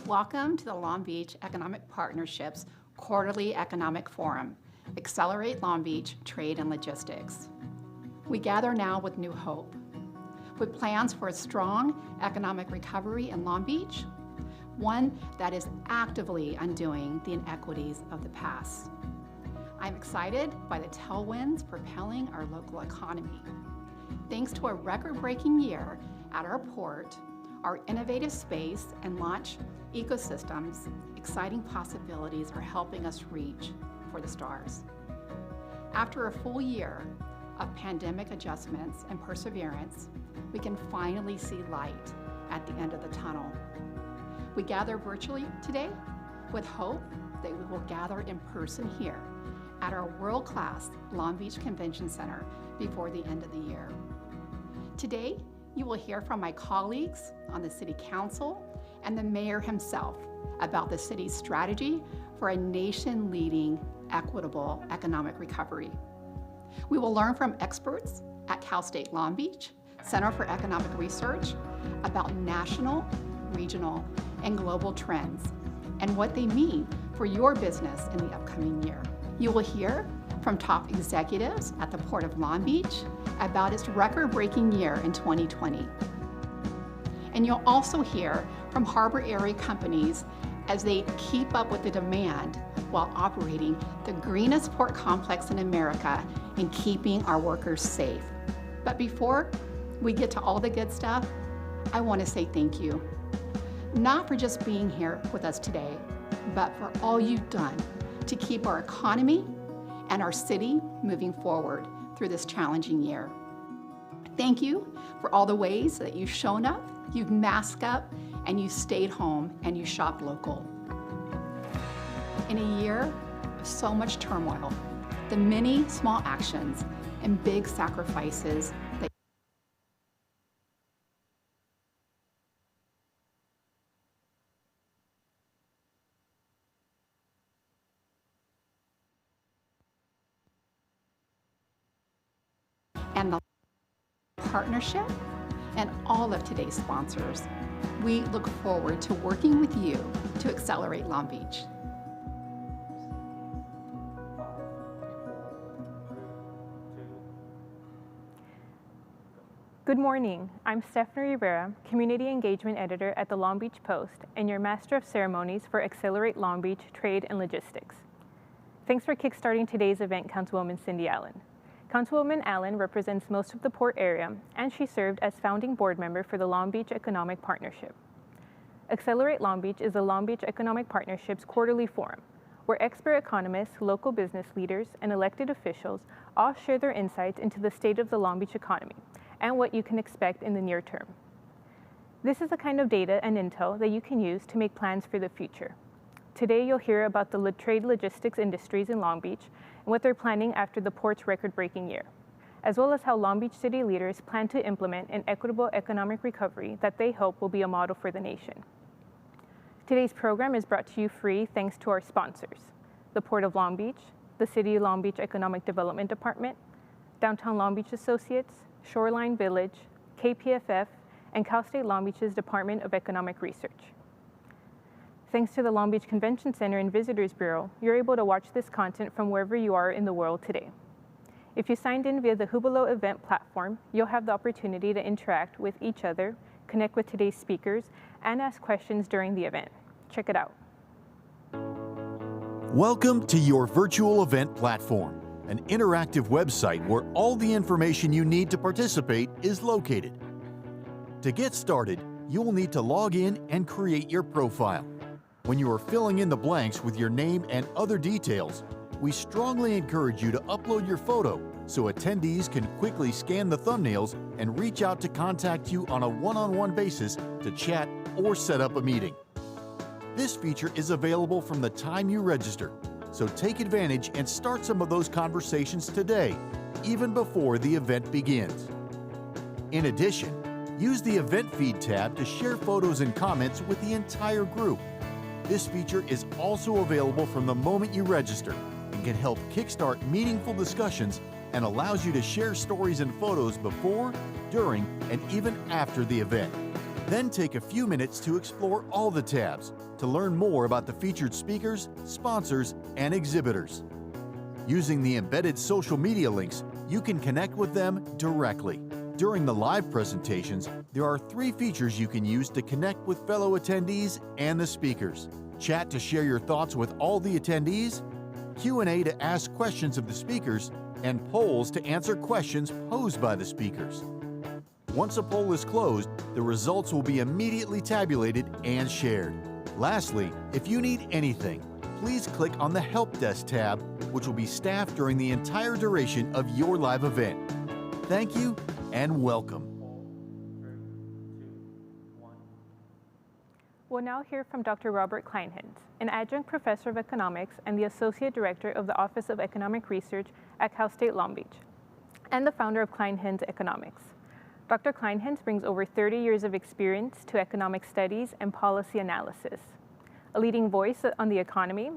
Welcome to the Long Beach Economic Partnership's Quarterly Economic Forum, Accelerate Long Beach Trade and Logistics. We gather now with new hope, with plans for a strong economic recovery in Long Beach, one that is actively undoing the inequities of the past. I'm excited by the tailwinds propelling our local economy. Thanks to a record-breaking year at our port, our innovative space and launch ecosystems, exciting possibilities are helping us reach for the stars. After a full year of pandemic adjustments and perseverance, we can finally see light at the end of the tunnel. We gather virtually today with hope that we will gather in person here at our world-class Long Beach Convention Center before the end of the year. Today, you will hear from my colleagues on the City Council and the Mayor himself about the city's strategy for a nation-leading, equitable economic recovery. We will learn from experts at Cal State Long Beach Center for Economic Research about national, regional, and global trends and what they mean for your business in the upcoming year. You will hear from top executives at the Port of Long Beach about its record-breaking year in 2020. And you'll also hear from harbor area companies as they keep up with the demand while operating the greenest port complex in America and keeping our workers safe. But before we get to all the good stuff, I want to say thank you. Not for just being here with us today, but for all you've done to keep our economy and our city moving forward through this challenging year. Thank you for all the ways that you've shown up, you've masked up, and you stayed home and you shopped local. In a year of so much turmoil, the many small actions and big sacrifices that and the partnership and all of today's sponsors, we look forward to working with you to accelerate Long Beach. Good morning. I'm Stephanie Rivera, Community Engagement Editor at the Long Beach Post and your Master of Ceremonies for Accelerate Long Beach Trade and Logistics. Thanks for kickstarting today's event, Councilwoman Cindy Allen. Councilwoman Allen represents most of the port area, and she served as founding board member for the Long Beach Economic Partnership. Accelerate Long Beach is the Long Beach Economic Partnership's quarterly forum, where expert economists, local business leaders, and elected officials all share their insights into the state of the Long Beach economy and what you can expect in the near term. This is the kind of data and intel that you can use to make plans for the future. Today, you'll hear about the trade logistics industries in Long Beach and what they're planning after the port's record-breaking year, as well as how Long Beach city leaders plan to implement an equitable economic recovery that they hope will be a model for the nation. Today's program is brought to you free thanks to our sponsors, the Port of Long Beach, the City of Long Beach Economic Development Department, Downtown Long Beach Associates, Shoreline Village, KPFF, and Cal State Long Beach's Department of Economic Research. Thanks to the Long Beach Convention Center and Visitors Bureau, you're able to watch this content from wherever you are in the world today. If you signed in via the Hubalo event platform, you'll have the opportunity to interact with each other, connect with today's speakers, and ask questions during the event. Check it out. Welcome to your virtual event platform, an interactive website where all the information you need to participate is located. To get started, you will need to log in and create your profile. When you are filling in the blanks with your name and other details, we strongly encourage you to upload your photo so attendees can quickly scan the thumbnails and reach out to contact you on a one-on-one basis to chat or set up a meeting. This feature is available from the time you register, so take advantage and start some of those conversations today, even before the event begins. In addition, use the Event Feed tab to share photos and comments with the entire group. This feature is also available from the moment you register and can help kickstart meaningful discussions and allows you to share stories and photos before, during, and even after the event. Then take a few minutes to explore all the tabs to learn more about the featured speakers, sponsors, and exhibitors. Using the embedded social media links, you can connect with them directly. During the live presentations, there are 3 features you can use to connect with fellow attendees and the speakers. Chat to share your thoughts with all the attendees, Q&A to ask questions of the speakers, and polls to answer questions posed by the speakers. Once a poll is closed, the results will be immediately tabulated and shared. Lastly, if you need anything, please click on the Help Desk tab, which will be staffed during the entire duration of your live event. Thank you and welcome. We'll now hear from Dr. Robert Kleinhans, an adjunct professor of economics and the associate director of the Office of Economic Research at Cal State Long Beach, and the founder of Kleinhans Economics. Dr. Kleinhans brings over 30 years of experience to economic studies and policy analysis. A leading voice on the economy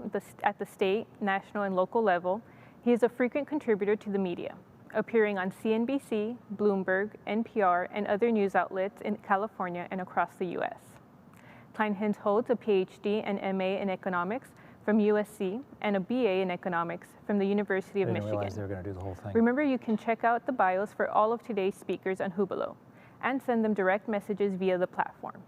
at the state, national, and local level, he is a frequent contributor to the media, appearing on CNBC, Bloomberg, NPR, and other news outlets in California and across the U.S. Kleinhans holds a PhD and MA in economics from USC and a BA in economics from the University of Michigan. I didn't realize they were going to do the whole thing. Remember, you can check out the bios for all of today's speakers on Hubelo and send them direct messages via the platform.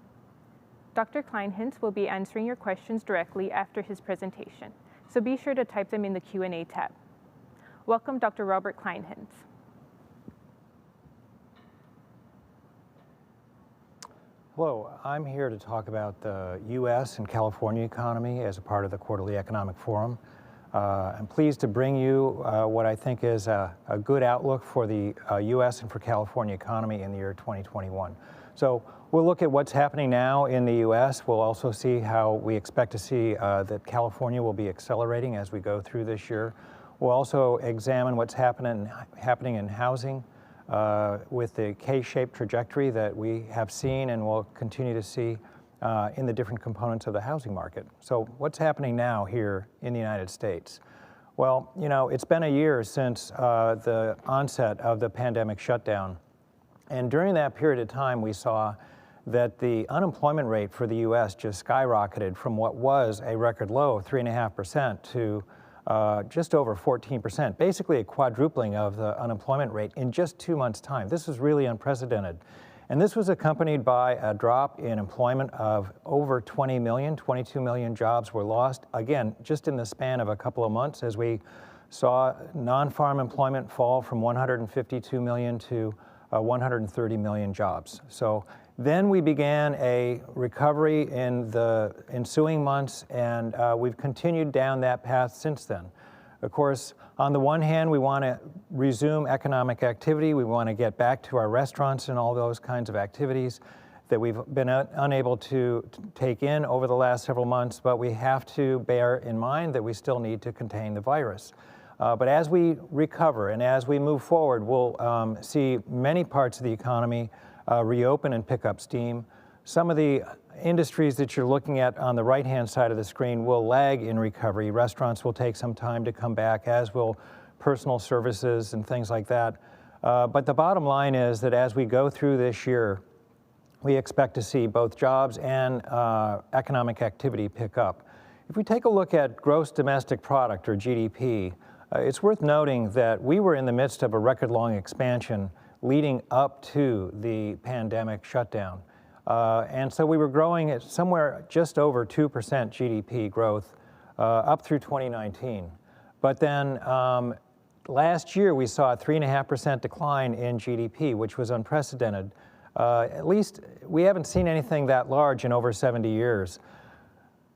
Dr. Kleinhans will be answering your questions directly after his presentation, so be sure to type them in the Q&A tab. Welcome, Dr. Robert Kleinhans. Hello, I'm here to talk about the U.S. and California economy as a part of the Quarterly Economic Forum. I'm pleased to bring you what I think is a good outlook for the U.S. and for California economy in the year 2021. So we'll look at what's happening now in the U.S. We'll also see how we expect to see that California will be accelerating as we go through this year. We'll also examine what's happening in housing with the K-shaped trajectory that we have seen and will continue to see in the different components of the housing market. So what's happening now here in the United States? Well, you know, it's been a year since the onset of the pandemic shutdown. And during that period of time, we saw that the unemployment rate for the U.S. just skyrocketed from what was a record low of 3.5% to just over 14%, basically a quadrupling of the unemployment rate in just 2 months' time. This was really unprecedented. And this was accompanied by a drop in employment of over 20 million, 22 million jobs were lost, again, just in the span of a couple of months as we saw non-farm employment fall from 152 million to 130 million jobs. So then we began a recovery in the ensuing months, and we've continued down that path since then. Of course, on the one hand, we want to resume economic activity. We want to get back to our restaurants and all those kinds of activities that we've been unable to take in over the last several months, but we have to bear in mind that we still need to contain the virus. But as we recover and as we move forward, we'll see many parts of the economy reopen and pick up steam. Some of the industries that you're looking at on the right-hand side of the screen will lag in recovery. Restaurants will take some time to come back, as will personal services and things like that. But the bottom line is that as we go through this year, we expect to see both jobs and economic activity pick up. If we take a look at gross domestic product, or GDP, it's worth noting that we were in the midst of a record-long expansion leading up to the pandemic shutdown. And so we were growing at somewhere just over 2% GDP growth up through 2019. But then last year we saw a 3.5% decline in GDP, which was unprecedented. At least we haven't seen anything that large in over 70 years.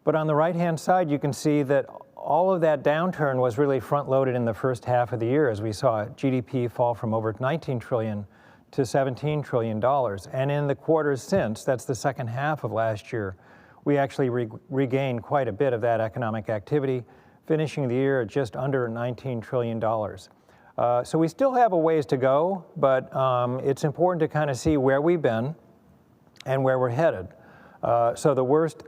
But on the right-hand side, you can see that all of that downturn was really front-loaded in the first half of the year as we saw GDP fall from over 19 trillion to $17 trillion. And in the quarters since, that's the second half of last year, we actually regained quite a bit of that economic activity, finishing the year at just under $19 trillion. So we still have a ways to go, but it's important to kind of see where we've been and where we're headed. So the worst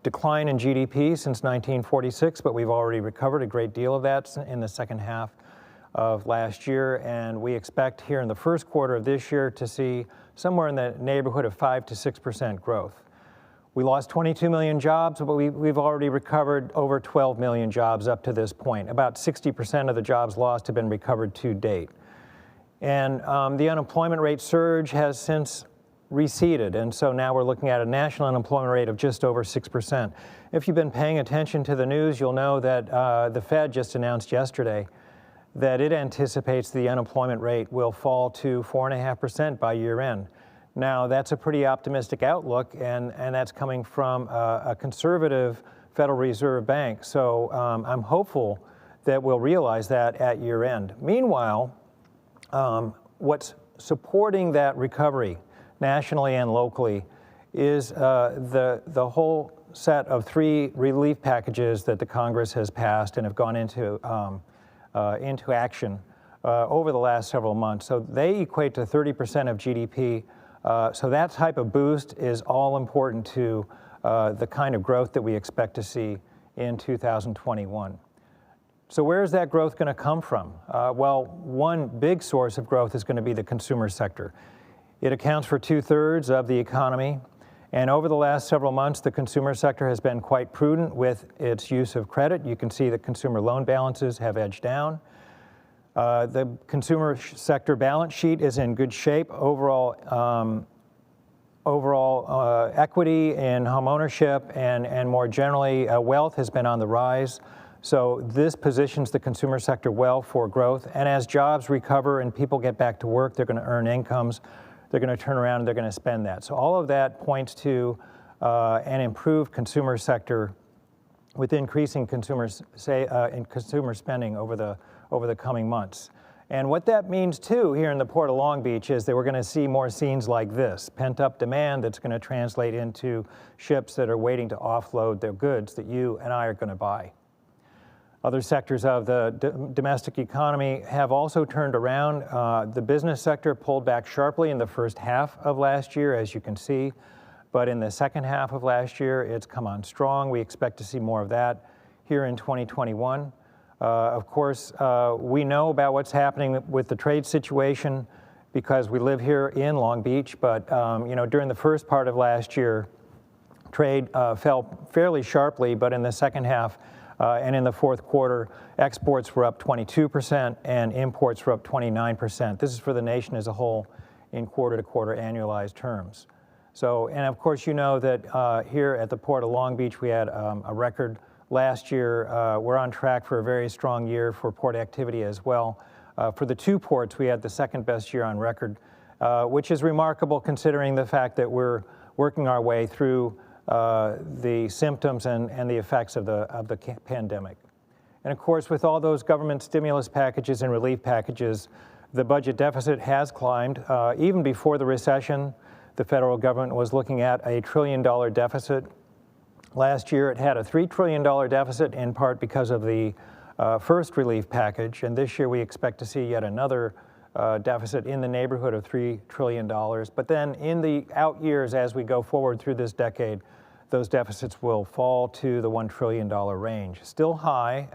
decline in GDP since 1946, but we've already recovered a great deal of that in the second half of last year, and we expect here in the first quarter of this year to see somewhere in the neighborhood of 5 to 6% growth. We lost 22 million jobs, but we've already recovered over 12 million jobs up to this point. About 60% of the jobs lost have been recovered to date. And the unemployment rate surge has since receded, and so now we're looking at a national unemployment rate of just over 6%. If you've been paying attention to the news, you'll know that the Fed just announced yesterday that it anticipates the unemployment rate will fall to 4.5% by year end. Now, that's a pretty optimistic outlook, and that's coming from a conservative Federal Reserve Bank. So I'm hopeful that we'll realize that at year end. Meanwhile, what's supporting that recovery nationally and locally is the whole set of 3 relief packages that the Congress has passed and have gone into action over the last several months. So they equate to 30% of GDP. So that type of boost is all important to the kind of growth that we expect to see in 2021. So where is that growth going to come from? Well, one big source of growth is going to be the consumer sector. It accounts for 2/3 of the economy. And over the last several months, the consumer sector has been quite prudent with its use of credit. You can see that consumer loan balances have edged down. The consumer sector balance sheet is in good shape. Overall equity in home ownership and more generally wealth has been on the rise. So this positions the consumer sector well for growth. And as jobs recover and people get back to work, they're going to earn incomes. They're going to turn around and they're going to spend that. So all of that points to an improved consumer sector with increasing consumer spending over the coming months. And what that means too here in the Port of Long Beach is that we're going to see more scenes like this, pent-up demand that's going to translate into ships that are waiting to offload their goods that you and I are going to buy. Other sectors of the domestic economy have also turned around. The business sector pulled back sharply in the first half of last year, as you can see. But in the second half of last year, it's come on strong. We expect to see more of that here in 2021. Of course, we know about what's happening with the trade situation because we live here in Long Beach. But during the first part of last year, trade fell fairly sharply. But in the second half, and in the fourth quarter, exports were up 22% and imports were up 29%. This is for the nation as a whole in quarter-to-quarter annualized terms. So, and of course, you know that here at the Port of Long Beach, we had a record last year. We're on track for a very strong year for port activity as well. For the 2 ports, we had the second best year on record, which is remarkable considering the fact that we're working our way through the symptoms and the effects of the pandemic. And of course, with all those government stimulus packages and relief packages, the budget deficit has climbed. Even before the recession, the federal government was looking at a $1 trillion deficit. Last year, it had a $3 trillion deficit, in part because of the first relief package. And this year, we expect to see yet another deficit in the neighborhood of $3 trillion. But then in the out years, as we go forward through this decade, those deficits will fall to the $1 trillion range. Still high,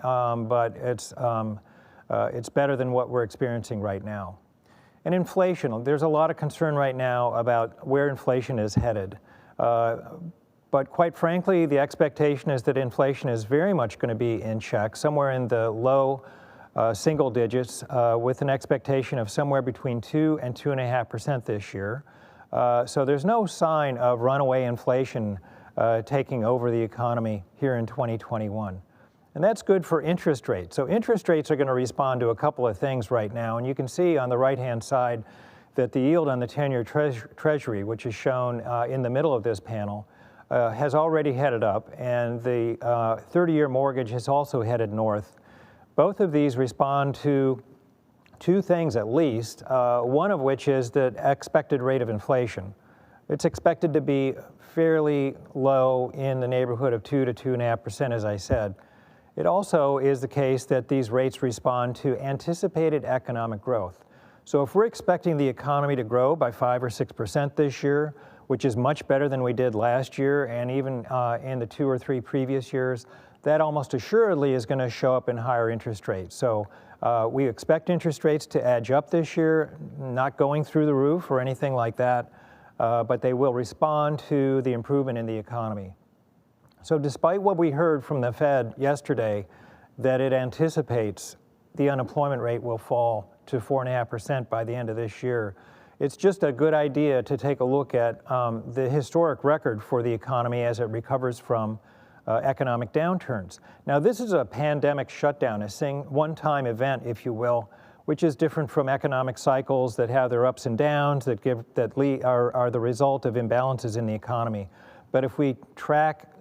but it's better than what we're experiencing right now. And inflation, there's a lot of concern right now about where inflation is headed. But quite frankly, the expectation is that inflation is very much going to be in check, somewhere in the low single digits, with an expectation of somewhere between 2 and 2.5% this year. So there's no sign of runaway inflation taking over the economy here in 2021. And that's good for interest rates. So interest rates are going to respond to a couple of things right now. And you can see on the right-hand side that the yield on the 10-year Treasury, which is shown in the middle of this panel, has already headed up. And the 30-year mortgage has also headed north. Both of these respond to 2 things at least, one of which is the expected rate of inflation. It's expected to be fairly low in the neighborhood of 2 to 2.5%, as I said. It also is the case that these rates respond to anticipated economic growth. So if we're expecting the economy to grow by 5 or 6% this year, which is much better than we did last year and even in the 2 or 3 previous years, that almost assuredly is going to show up in higher interest rates. So We expect interest rates to edge up this year, not going through the roof or anything like that, but they will respond to the improvement in the economy. So despite what we heard from the Fed yesterday, that it anticipates the unemployment rate will fall to 4.5% by the end of this year, it's just a good idea to take a look at the historic record for the economy as it recovers from economic downturns. Now, this is a pandemic shutdown, a one-time event, if you will, which is different from economic cycles that have their ups and downs that are the result of imbalances in the economy. But if we track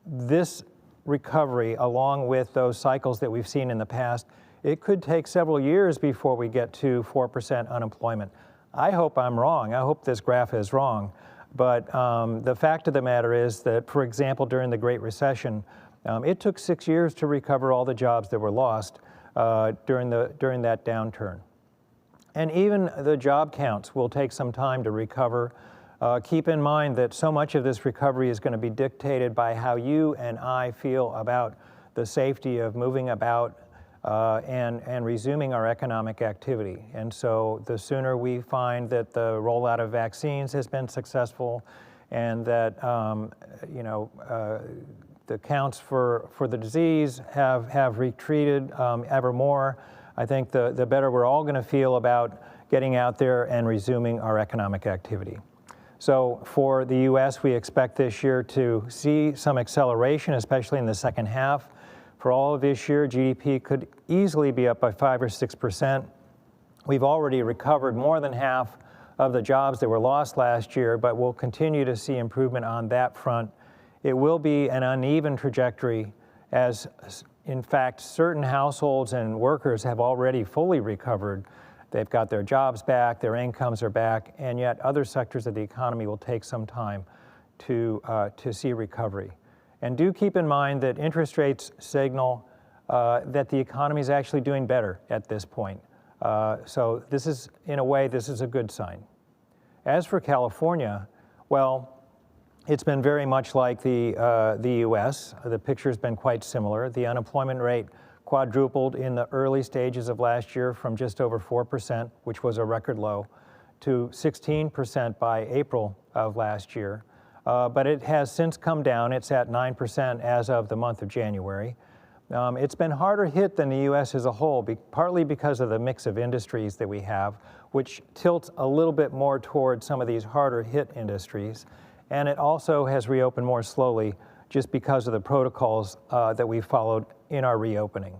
this recovery along with those cycles that we've seen in the past, it could take several years before we get to 4% unemployment. I hope I'm wrong. I hope this graph is wrong. But the fact of the matter is that, for example, during the Great Recession, it took 6 years to recover all the jobs that were lost during that downturn. And even the job counts will take some time to recover. Keep in mind that so much of this recovery is going to be dictated by how you and I feel about the safety of moving about and resuming our economic activity. And so the sooner we find that the rollout of vaccines has been successful and that the counts for the disease have retreated ever more, I think the better we're all going to feel about getting out there and resuming our economic activity. So for the U.S., we expect this year to see some acceleration, especially in the second half. For all of this year, GDP could easily be up by 5 or 6%. We've already recovered more than half of the jobs that were lost last year, but we'll continue to see improvement on that front. It will be an uneven trajectory as, in fact, certain households and workers have already fully recovered. They've got their jobs back, their incomes are back, and yet other sectors of the economy will take some time to see recovery. And do keep in mind that interest rates signal that the economy is actually doing better at this point. So this is, in a way, this is a good sign. As for California, well, it's been very much like the U.S. The picture's been quite similar. The unemployment rate quadrupled in the early stages of last year from just over 4%, which was a record low, to 16% by April of last year. But it has since come down. It's at 9% as of the month of January. It's been harder hit than the U.S. as a whole, partly because of the mix of industries that we have, which tilts a little bit more toward some of these harder hit industries. And it also has reopened more slowly just because of the protocols that we followed in our reopening.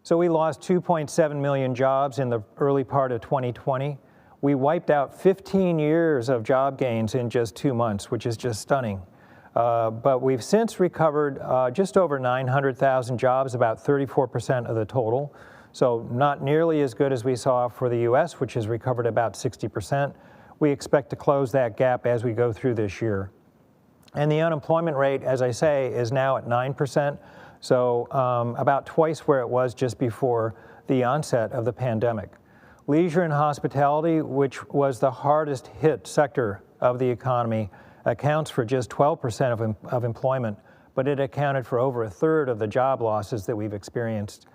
So we lost 2.7 million jobs in the early part of 2020. We wiped out 15 years of job gains in just 2 months, which is just stunning. But we've since recovered just over 900,000 jobs, about 34% of the total. So not nearly as good as we saw for the U.S., which has recovered about 60%. We expect to close that gap as we go through this year. And the unemployment rate, as I say, is now at 9%, so about twice where it was just before the onset of the pandemic. Leisure and hospitality, which was the hardest hit sector of the economy, accounts for just 12% of employment, but it accounted for over a third of the job losses that we've experienced.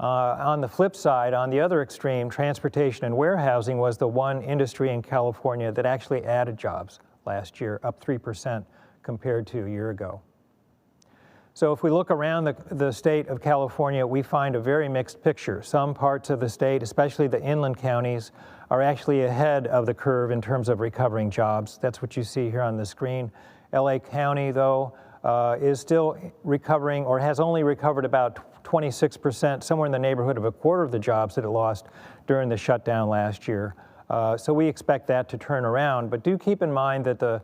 On the flip side, on the other extreme, transportation and warehousing was the one industry in California that actually added jobs last year, up 3% compared to a year ago. So if we look around the state of California, we find a very mixed picture. Some parts of the state, especially the inland counties, are actually ahead of the curve in terms of recovering jobs. That's what you see here on the screen. LA County, though, is still recovering, or has only recovered about 26%, somewhere in the neighborhood of a quarter of the jobs that it lost during the shutdown last year. So we expect that to turn around, but do keep in mind that the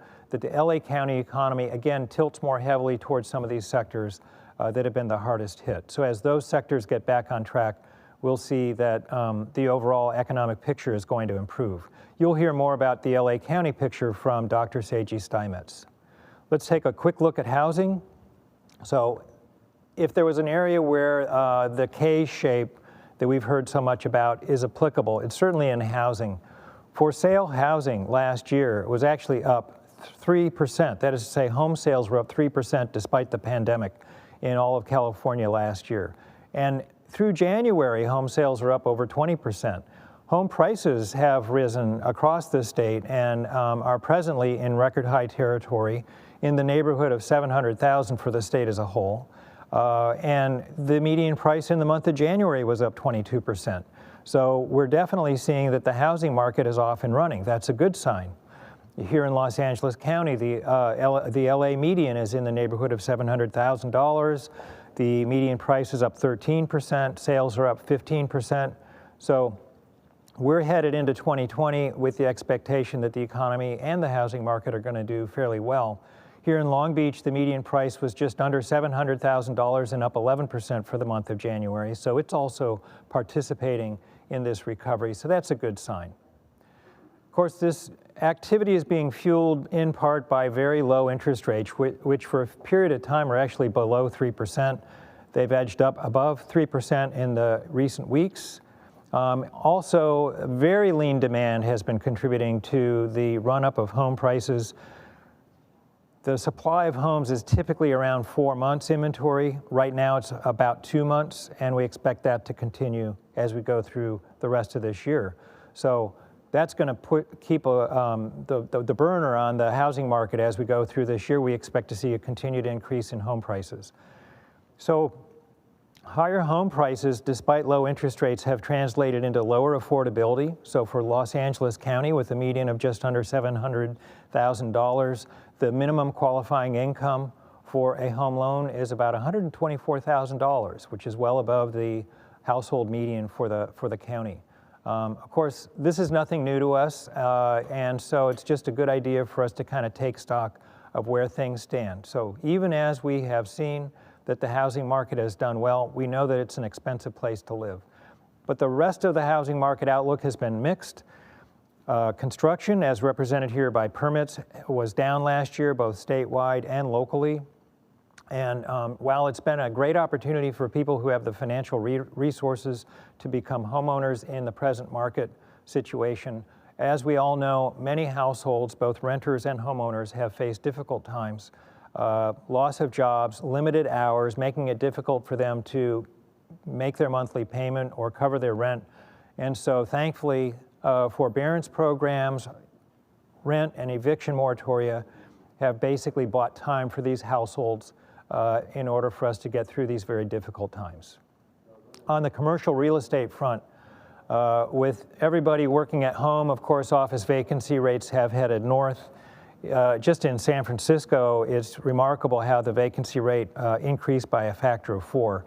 LA County economy, again, tilts more heavily towards some of these sectors that have been the hardest hit. So as those sectors get back on track, we'll see that the overall economic picture is going to improve. You'll hear more about the LA County picture from Dr. Seiji Steinmetz. Let's take a quick look at housing. So if there was an area where the K shape that we've heard so much about is applicable, it's certainly in housing. For sale housing last year was actually up 3%. That is to say, home sales were up 3% despite the pandemic in all of California last year. And through January, home sales are up over 20%. Home prices have risen across the state and are presently in record high territory in the neighborhood of $700,000 for the state as a whole. And the median price in the month of January was up 22%. So we're definitely seeing that the housing market is off and running. That's a good sign. Here in Los Angeles County, the LA median is in the neighborhood of $700,000. The median price is up 13%, sales are up 15%. So we're headed into 2020 with the expectation that the economy and the housing market are going to do fairly well. Here in Long Beach, the median price was just under $700,000 and up 11% for the month of January. So it's also participating in this recovery. So that's a good sign. Of course, this activity is being fueled in part by very low interest rates, which for a period of time are actually below 3%. They've edged up above 3% in the recent weeks. Also, very lean demand has been contributing to the run-up of home prices. The supply of homes is typically around 4 months inventory. Right now it's about 2 months, and we expect that to continue as we go through the rest of this year. So that's going to keep the burner on the housing market as we go through this year. We expect to see a continued increase in home prices. So higher home prices, despite low interest rates, have translated into lower affordability. So for Los Angeles County, with a median of just under $700,000, the minimum qualifying income for a home loan is about $124,000, which is well above the household median for the county. Of course, this is nothing new to us, and so it's just a good idea for us to kind of take stock of where things stand. So even as we have seen that the housing market has done well, we know that it's an expensive place to live. But the rest of the housing market outlook has been mixed. Construction, as represented here by permits, was down last year, both statewide and locally. And while it's been a great opportunity for people who have the financial resources to become homeowners in the present market situation, as we all know, many households, both renters and homeowners, have faced difficult times. Loss of jobs, limited hours, making it difficult for them to make their monthly payment or cover their rent. And so thankfully, forbearance programs, rent and eviction moratoria have basically bought time for these households in order for us to get through these very difficult times. On the commercial real estate front, with everybody working at home, of course, office vacancy rates have headed north. Just in San Francisco, it's remarkable how the vacancy rate increased by a factor of 4.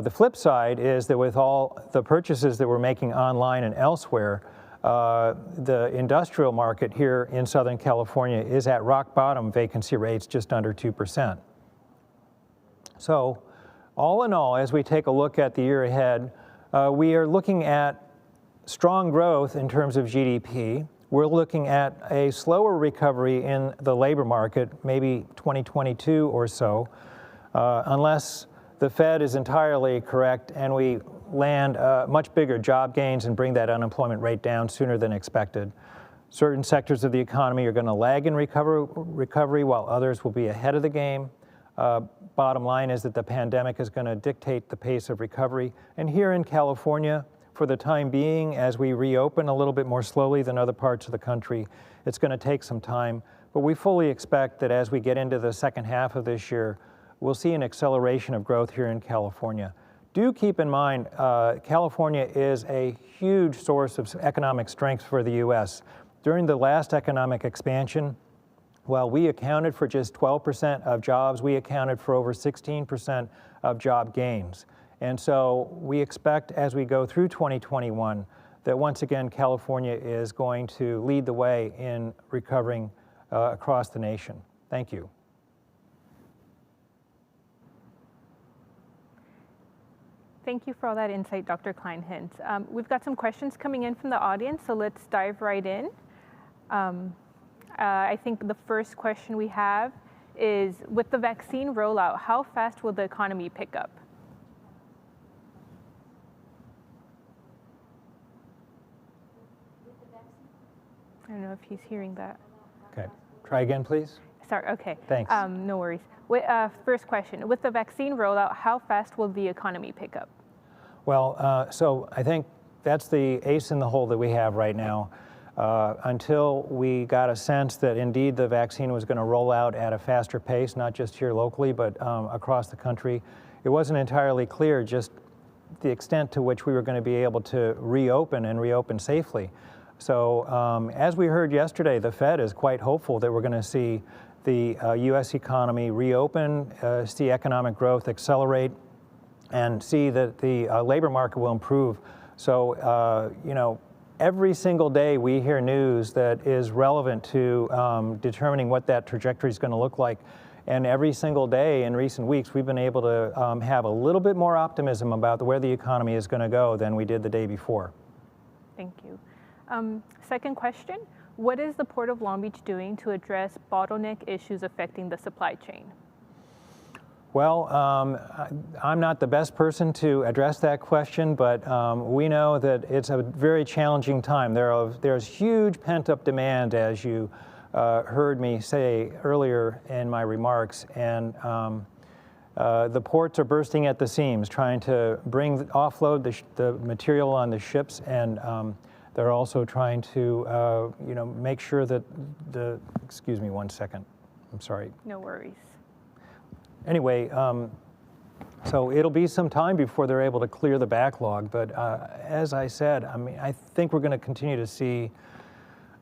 The flip side is that with all the purchases that we're making online and elsewhere, the industrial market here in Southern California is at rock bottom vacancy rates, just under 2%. So all in all, as we take a look at the year ahead, we are looking at strong growth in terms of GDP. We're looking at a slower recovery in the labor market, maybe 2022 or so, unless the Fed is entirely correct and we land much bigger job gains and bring that unemployment rate down sooner than expected. Certain sectors of the economy are going to lag in recovery while others will be ahead of the game. Bottom line is that the pandemic is going to dictate the pace of recovery. And here in California, for the time being, as we reopen a little bit more slowly than other parts of the country, it's going to take some time. But we fully expect that as we get into the second half of this year, we'll see an acceleration of growth here in California. Do keep in mind, California is a huge source of economic strength for the U.S. During the last economic expansion, while we accounted for just 12% of jobs, we accounted for over 16% of job gains. And so we expect as we go through 2021 that once again California is going to lead the way in recovering across the nation. Thank you. Thank you for all that insight, Dr. Kleinhans. We've got some questions coming in from the audience, so let's dive right in. I think the first question we have is, with the vaccine rollout, how fast will the economy pick up? I don't know if he's hearing that. Okay. Try again, please. Sorry, okay. Thanks. No worries. First question, with the vaccine rollout, how fast will the economy pick up? Well, so I think that's the ace in the hole that we have right now. Until we got a sense that indeed the vaccine was going to roll out at a faster pace, not just here locally, but across the country, it wasn't entirely clear just the extent to which we were going to be able to reopen and reopen safely. So as we heard yesterday, the Fed is quite hopeful that we're going to see the U.S. economy reopen, see economic growth accelerate, and see that the labor market will improve. So, you know, every single day we hear news that is relevant to determining what that trajectory is going to look like. And every single day in recent weeks, we've been able to have a little bit more optimism about where the economy is going to go than we did the day before. Thank you. Second question, what is the Port of Long Beach doing to address bottleneck issues affecting the supply chain? Well, I'm not the best person to address that question, but we know that it's a very challenging time. There's huge pent-up demand, as you heard me say earlier in my remarks, and the ports are bursting at the seams, trying to offload the material on the ships, and they're also trying to, you know, make sure that excuse me one second, I'm sorry. No worries. Anyway, so it'll be some time before they're able to clear the backlog, but as I said, I mean, I think we're going to continue to see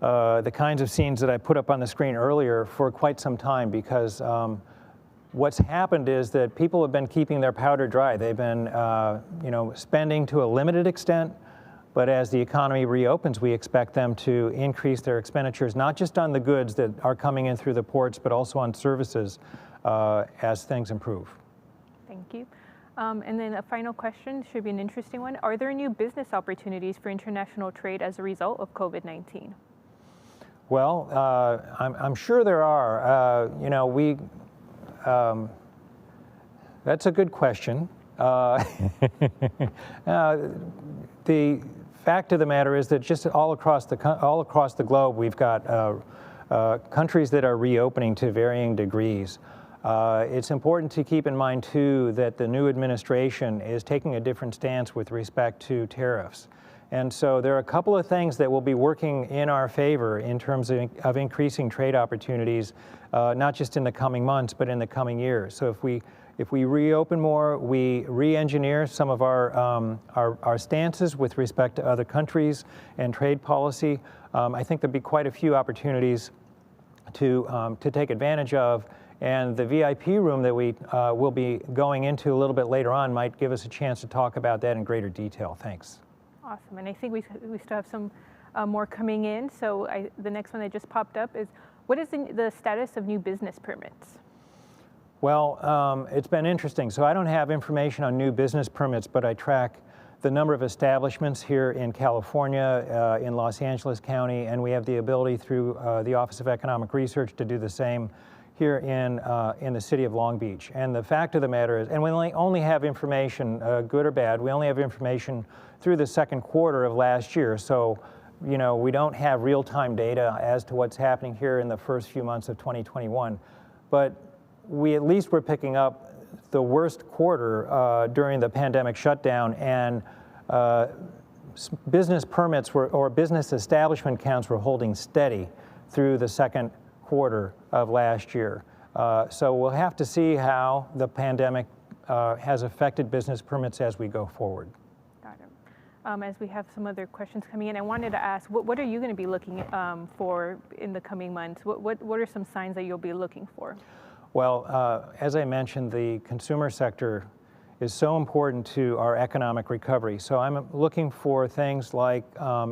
the kinds of scenes that I put up on the screen earlier for quite some time, because what's happened is that people have been keeping their powder dry. They've been, you know, spending to a limited extent, but as the economy reopens, we expect them to increase their expenditures, not just on the goods that are coming in through the ports, but also on services as things improve. Thank you. And then a final question, should be an interesting one. Are there new business opportunities for international trade as a result of COVID-19? Well, I'm sure there are. You know, that's a good question. The fact of the matter is that just all across the globe, we've got countries that are reopening to varying degrees. It's important to keep in mind, too, that the new administration is taking a different stance with respect to tariffs. And so there are a couple of things that will be working in our favor in terms of increasing trade opportunities, not just in the coming months, but in the coming years. So if we reopen more, we re-engineer some of our stances with respect to other countries and trade policy, I think there'll be quite a few opportunities to take advantage of. And the VIP room that we will be going into a little bit later on might give us a chance to talk about that in greater detail. Thanks. Awesome, and I think we still have some more coming in. So the next one that just popped up is, what is the status of new business permits? Well, it's been interesting. So I don't have information on new business permits, but I track the number of establishments here in California, in Los Angeles County, and we have the ability through the Office of Economic Research to do the same here in the city of Long Beach. And the fact of the matter is, and we only have information, good or bad, we only have information through the second quarter of last year. So, you know, we don't have real-time data as to what's happening here in the first few months of 2021. But we at least were picking up the worst quarter during the pandemic shutdown, and business permits or business establishment counts were holding steady through the second quarter of last year. So we'll have to see how the pandemic has affected business permits as we go forward. Got it. As we have some other questions coming in, I wanted to ask, what are you going to be looking for in the coming months? What are some signs that you'll be looking for? Well, as I mentioned, the consumer sector is so important to our economic recovery. So I'm looking for things like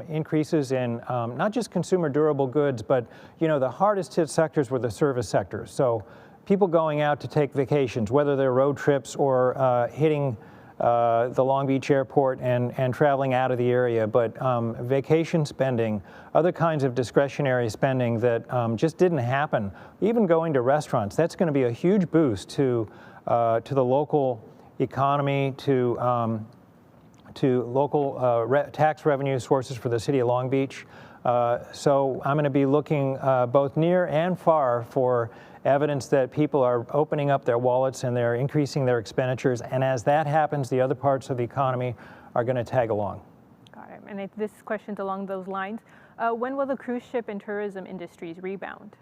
increases in not just consumer durable goods, but, you know, the hardest hit sectors were the service sectors. So people going out to take vacations, whether they're road trips or hitting the Long Beach airport and traveling out of the area, but vacation spending, other kinds of discretionary spending that just didn't happen. Even going to restaurants, that's going to be a huge boost to the local economy, to local tax revenue sources for the city of Long Beach. So I'm going to be looking both near and far for evidence that people are opening up their wallets and they're increasing their expenditures. And as that happens, the other parts of the economy are going to tag along. Got it. And this question's along those lines. When will the cruise ship and tourism industries rebound?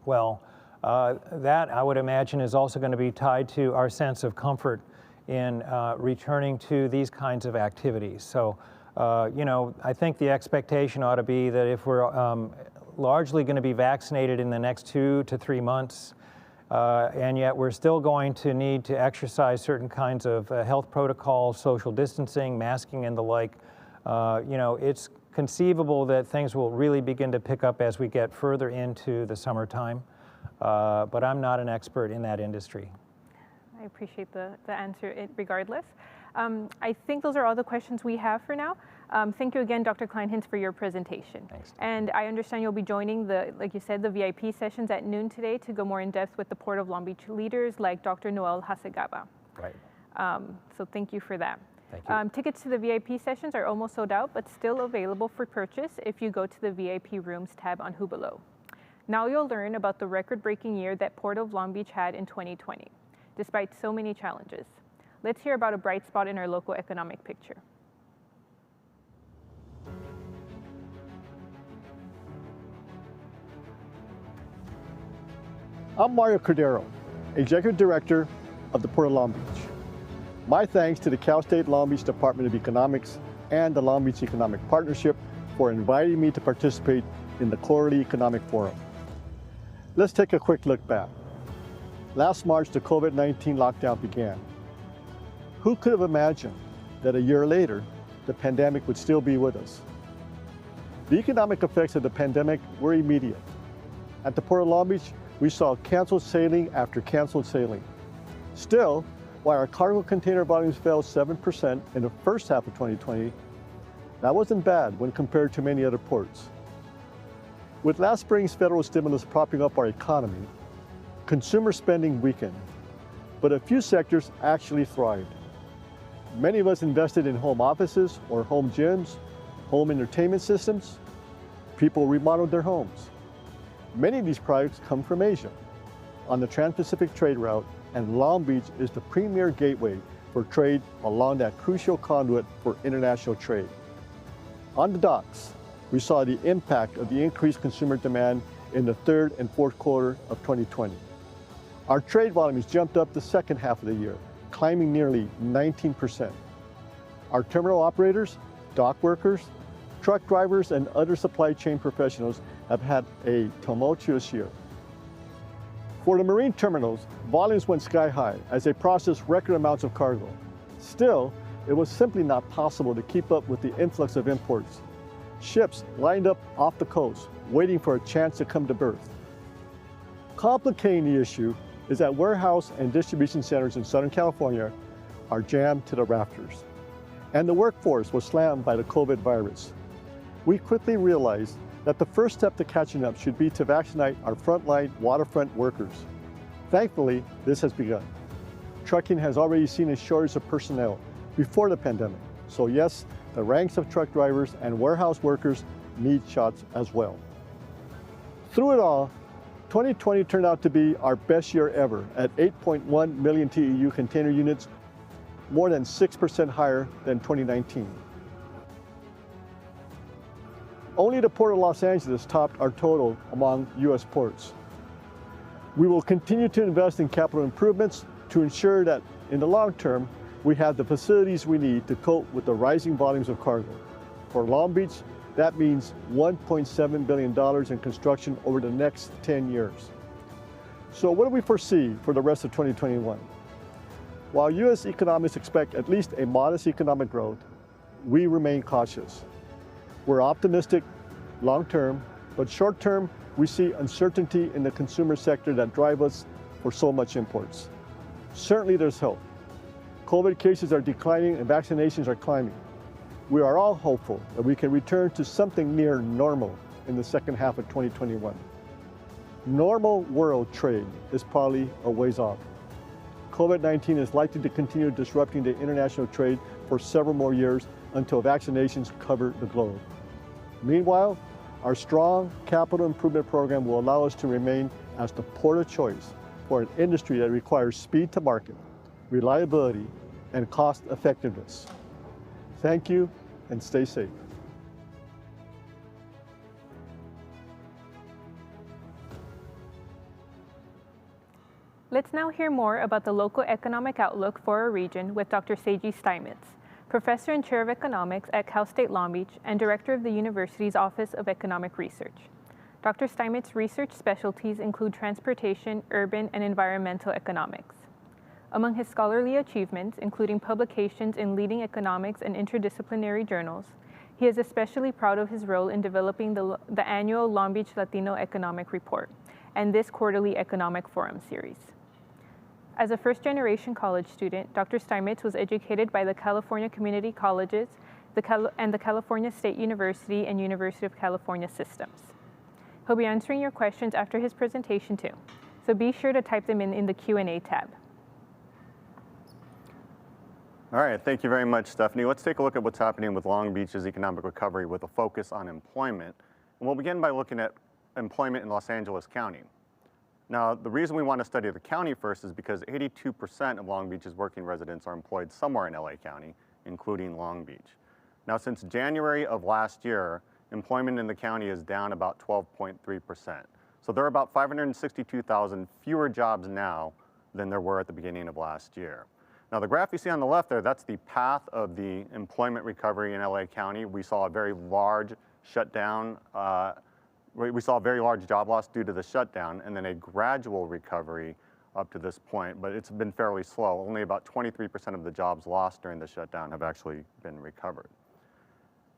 Well, that I would imagine is also going to be tied to our sense of comfort in returning to these kinds of activities. So, you know, I think the expectation ought to be that if we're largely going to be vaccinated in the next 2 to 3 months, and yet we're still going to need to exercise certain kinds of health protocols, social distancing, masking, and the like, you know, it's conceivable that things will really begin to pick up as we get further into the summertime. But I'm not an expert in that industry. I appreciate the answer regardless. I think those are all the questions we have for now. Thank you again, Dr. Kleinhans, for your presentation. Thanks. And I understand you'll be joining like you said, the VIP sessions at noon today to go more in depth with the Port of Long Beach leaders like Dr. Noel Hasegaba. Right. So thank you for that. Thank you. Tickets to the VIP sessions are almost sold out, but still available for purchase if you go to the VIP rooms tab on Hubalo. Now you'll learn about the record-breaking year that Port of Long Beach had in 2020, despite so many challenges. Let's hear about a bright spot in our local economic picture. I'm Mario Cordero, Executive Director of the Port of Long Beach. My thanks to the Cal State Long Beach Department of Economics and the Long Beach Economic Partnership for inviting me to participate in the Quarterly Economic Forum. Let's take a quick look back. Last March, the COVID-19 lockdown began. Who could have imagined that a year later, the pandemic would still be with us? The economic effects of the pandemic were immediate. At the Port of Long Beach, we saw canceled sailing after canceled sailing. Still, while our cargo container volumes fell 7% in the first half of 2020, that wasn't bad when compared to many other ports. With last spring's federal stimulus propping up our economy, consumer spending weakened, but a few sectors actually thrived. Many of us invested in home offices or home gyms, home entertainment systems. People remodeled their homes. Many of these products come from Asia on the Trans-Pacific trade route, and Long Beach is the premier gateway for trade along that crucial conduit for international trade. On the docks, we saw the impact of the increased consumer demand in the third and fourth quarter of 2020. Our trade volumes jumped up the second half of the year, climbing nearly 19%. Our terminal operators, dock workers, truck drivers, and other supply chain professionals have had a tumultuous year. For the marine terminals, volumes went sky high as they processed record amounts of cargo. Still, it was simply not possible to keep up with the influx of imports. Ships lined up off the coast, waiting for a chance to come to berth. Complicating the issue is that warehouse and distribution centers in Southern California are jammed to the rafters, and the workforce was slammed by the COVID virus. We quickly realized that the first step to catching up should be to vaccinate our frontline waterfront workers. Thankfully, this has begun. Trucking has already seen a shortage of personnel before the pandemic, so yes, the ranks of truck drivers and warehouse workers need shots as well. Through it all, 2020 turned out to be our best year ever at 8.1 million TEU container units, more than 6% higher than 2019. Only the Port of Los Angeles topped our total among U.S. ports. We will continue to invest in capital improvements to ensure that in the long term, we have the facilities we need to cope with the rising volumes of cargo. For Long Beach, that means $1.7 billion in construction over the next 10 years. So what do we foresee for the rest of 2021? While U.S. economists expect at least a modest economic growth, we remain cautious. We're optimistic long-term, but short-term, we see uncertainty in the consumer sector that drive us for so much imports. Certainly there's hope. COVID cases are declining and vaccinations are climbing. We are all hopeful that we can return to something near normal in the second half of 2021. Normal world trade is probably a ways off. COVID-19 is likely to continue disrupting the international trade for several more years until vaccinations cover the globe. Meanwhile, our strong capital improvement program will allow us to remain as the port of choice for an industry that requires speed to market, reliability, and cost effectiveness. Thank you, and stay safe. Let's now hear more about the local economic outlook for our region with Dr. Seiji Steinmetz, Professor and Chair of Economics at Cal State Long Beach and Director of the university's Office of Economic Research. Dr. Steinmetz's research specialties include transportation, urban, and environmental economics. Among his scholarly achievements, including publications in leading economics and interdisciplinary journals, he is especially proud of his role in developing the annual Long Beach Latino Economic Report and this quarterly Economic Forum series. As a first-generation college student, Dr. Steinmetz was educated by the California Community Colleges and the California State University and University of California systems. He'll be answering your questions after his presentation too, so be sure to type them in the Q&A tab. All right, thank you very much, Stephanie. Let's take a look at what's happening with Long Beach's economic recovery with a focus on employment. And we'll begin by looking at employment in Los Angeles County. Now, the reason we want to study the county first is because 82% of Long Beach's working residents are employed somewhere in LA County, including Long Beach. Now, since January of last year, employment in the county is down about 12.3%. So there are about 562,000 fewer jobs now than there were at the beginning of last year. Now, the graph you see on the left there, that's the path of the employment recovery in LA County. We saw a very large shutdown. We saw a very large job loss due to the shutdown and then a gradual recovery up to this point, but it's been fairly slow. Only about 23% of the jobs lost during the shutdown have actually been recovered.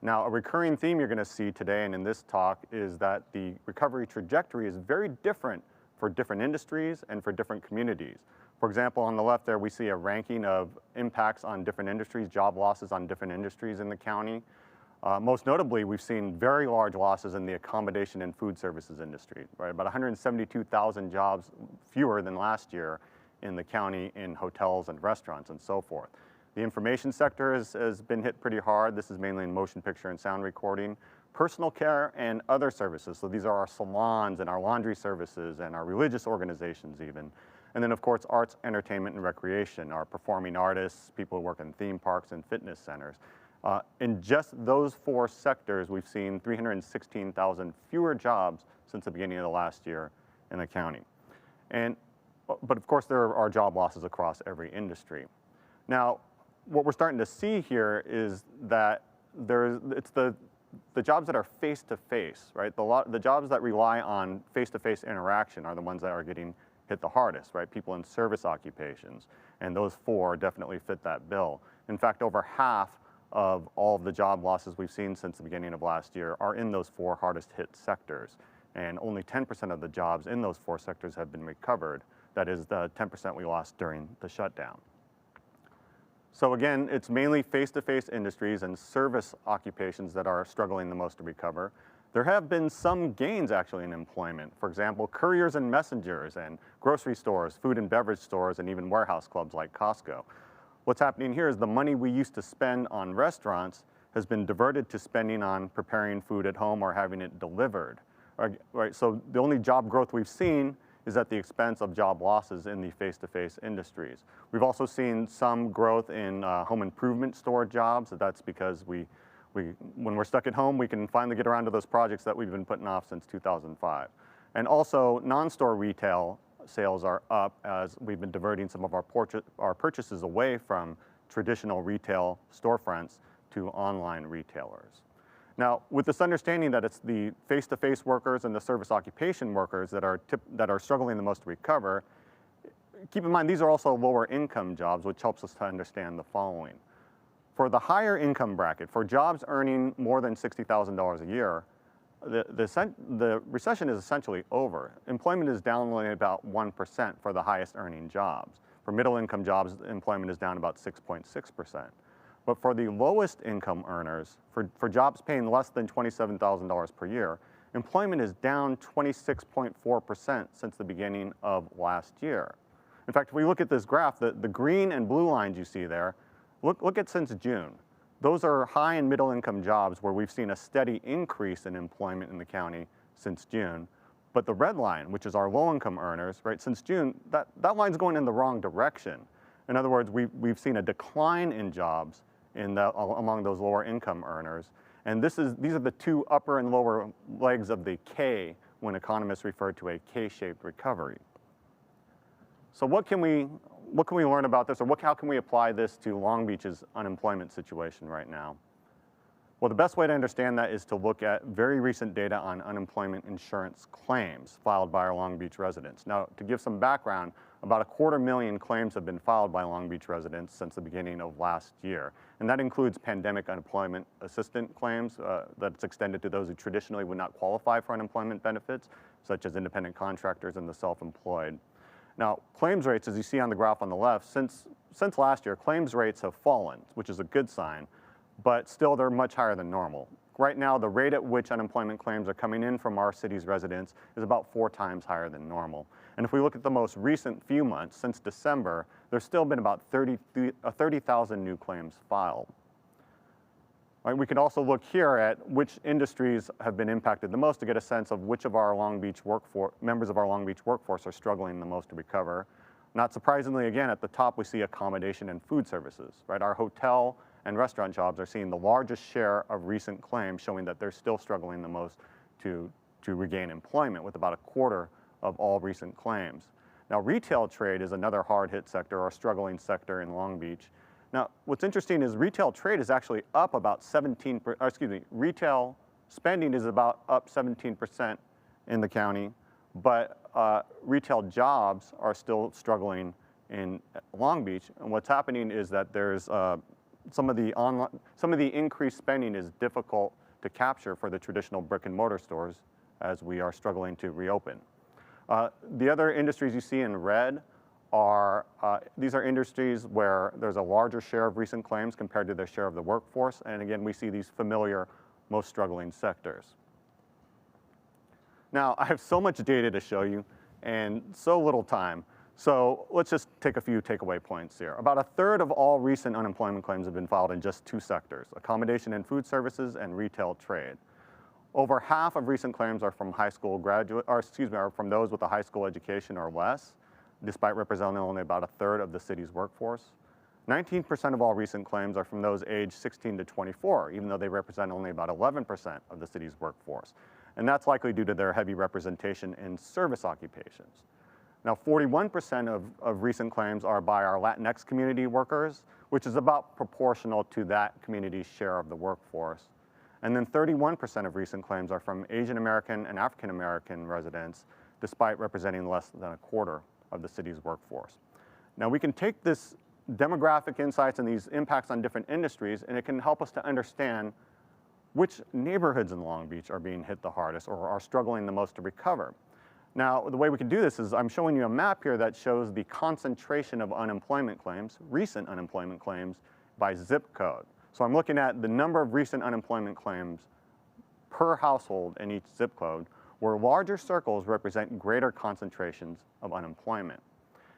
Now, a recurring theme you're going to see today and in this talk is that the recovery trajectory is very different for different industries and for different communities. For example, on the left there, we see a ranking of impacts on different industries, job losses on different industries in the county. Most notably, we've seen very large losses in the accommodation and food services industry, right? About 172,000 jobs fewer than last year in the county in hotels and restaurants and so forth. The information sector has been hit pretty hard. This is mainly in motion picture and sound recording. Personal care and other services, so these are our salons and our laundry services and our religious organizations even. And then of course, arts, entertainment, and recreation, our performing artists, people who work in theme parks and fitness centers. In just those four sectors, we've seen 316,000 fewer jobs since the beginning of the last year in the county. But of course, there are job losses across every industry. Now, what we're starting to see here is that it's the jobs that are face-to-face, right? The jobs that rely on face-to-face interaction are the ones that are getting hit the hardest, right? People in service occupations, and those four definitely fit that bill. In fact, over half of all of the job losses we've seen since the beginning of last year are in those four hardest hit sectors. And only 10% of the jobs in those four sectors have been recovered. That is the 10% we lost during the shutdown. So again, it's mainly face-to-face industries and service occupations that are struggling the most to recover. There have been some gains actually in employment. For example, couriers and messengers and grocery stores, food and beverage stores, and even warehouse clubs like Costco. What's happening here is the money we used to spend on restaurants has been diverted to spending on preparing food at home or having it delivered. Right? So the only job growth we've seen is at the expense of job losses in the face-to-face industries. We've also seen some growth in home improvement store jobs. That's because when we're stuck at home, we can finally get around to those projects that we've been putting off since 2005. And also, non-store retail sales are up as we've been diverting some of our purchases away from traditional retail storefronts to online retailers. Now, with this understanding that it's the face-to-face workers and the service occupation workers that are struggling the most to recover, keep in mind these are also lower income jobs, which helps us to understand the following. For the higher income bracket, for jobs earning more than $60,000 a year, the recession is essentially over. Employment is down only about 1% for the highest earning jobs. For middle income jobs, employment is down about 6.6%. But for the lowest income earners, for jobs paying less than $27,000 per year, employment is down 26.4% since the beginning of last year. In fact, if we look at this graph, the green and blue lines you see there, look at since June. Those are high and middle income jobs where we've seen a steady increase in employment in the county since June. But the red line, which is our low income earners, right, since June, that line's going in the wrong direction. In other words, we've seen a decline in jobs among those lower income earners. And these are the two upper and lower legs of the K when economists refer to a K-shaped recovery. So what can we learn about this, or how can we apply this to Long Beach's unemployment situation right now? Well, the best way to understand that is to look at very recent data on unemployment insurance claims filed by our Long Beach residents. Now, to give some background, about 250,000 claims have been filed by Long Beach residents since the beginning of last year. And that includes pandemic unemployment assistance claims that's extended to those who traditionally would not qualify for unemployment benefits, such as independent contractors and the self-employed. Now, claims rates, as you see on the graph on the left, since last year, claims rates have fallen, which is a good sign, but still they're much higher than normal. Right now, the rate at which unemployment claims are coming in from our city's residents is about 4 times higher than normal. And if we look at the most recent few months, since December, there's still been about 30,000 new claims filed. Right, we can also look here at which industries have been impacted the most to get a sense of which of our Long Beach members of our Long Beach workforce are struggling the most to recover. Not surprisingly, again, at the top we see accommodation and food services. Right, our hotel and restaurant jobs are seeing the largest share of recent claims, showing that they're still struggling the most to regain employment, with about 1/4 of all recent claims. Now, retail trade is another hard-hit sector or struggling sector in Long Beach. Now, what's interesting is retail trade is actually up about retail spending is about up 17% in the county, but retail jobs are still struggling in Long Beach. And what's happening is that there's some of the increased spending is difficult to capture for the traditional brick and mortar stores as we are struggling to reopen. The other industries you see in red these are industries where there's a larger share of recent claims compared to their share of the workforce. And again, we see these familiar, most struggling sectors. Now, I have so much data to show you and so little time. So let's just take a few takeaway points here. About 1/3 of all recent unemployment claims have been filed in just 2 sectors, accommodation and food services and retail trade. Over half of recent claims are from are from those with a high school education or less, despite representing only about 1/3 of the city's workforce. 19% of all recent claims are from those aged 16 to 24, even though they represent only about 11% of the city's workforce. And that's likely due to their heavy representation in service occupations. Now, 41% of recent claims are by our Latinx community workers, which is about proportional to that community's share of the workforce. And then 31% of recent claims are from Asian American and African American residents, despite representing less than 1/4 of the city's workforce. Now, we can take this demographic insights and these impacts on different industries, and it can help us to understand which neighborhoods in Long Beach are being hit the hardest or are struggling the most to recover. Now, the way we can do this is I'm showing you a map here that shows the concentration of unemployment claims, recent unemployment claims, by zip code. So I'm looking at the number of recent unemployment claims per household in each zip code, where larger circles represent greater concentrations of unemployment.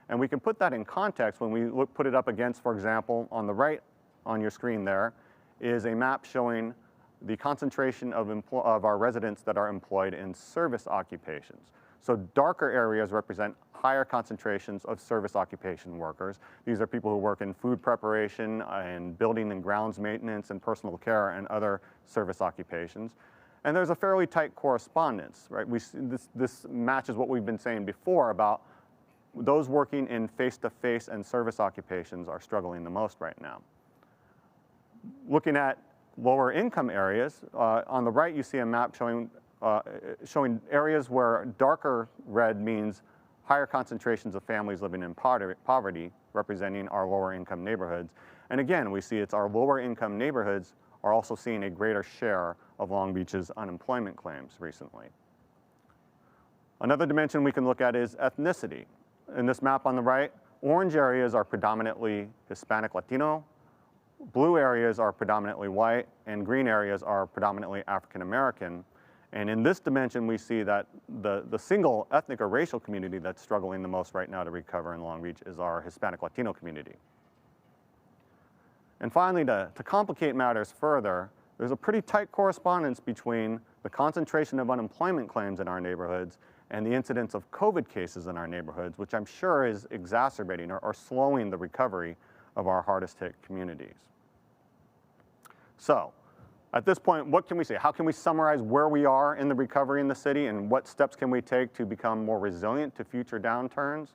And we can put that in context when we put it up against, for example, on the right on your screen there is a map showing the concentration of our residents that are employed in service occupations. So darker areas represent higher concentrations of service occupation workers. These are people who work in food preparation and building and grounds maintenance and personal care and other service occupations. And there's a fairly tight correspondence, right? This matches what we've been saying before about those working in face-to-face and service occupations are struggling the most right now. Looking at lower income areas, on the right you see a map showing areas where darker red means higher concentrations of families living in poverty, representing our lower income neighborhoods. And again, we see it's our lower income neighborhoods are also seeing a greater share of Long Beach's unemployment claims recently. Another dimension we can look at is ethnicity. In this map on the right, orange areas are predominantly Hispanic Latino, blue areas are predominantly white, and green areas are predominantly African American. And in this dimension, we see that the single ethnic or racial community that's struggling the most right now to recover in Long Beach is our Hispanic Latino community. And finally, to complicate matters further, there's a pretty tight correspondence between the concentration of unemployment claims in our neighborhoods and the incidence of COVID cases in our neighborhoods, which I'm sure is exacerbating or slowing the recovery of our hardest hit communities. So at this point, what can we say? How can we summarize where we are in the recovery in the city and what steps can we take to become more resilient to future downturns?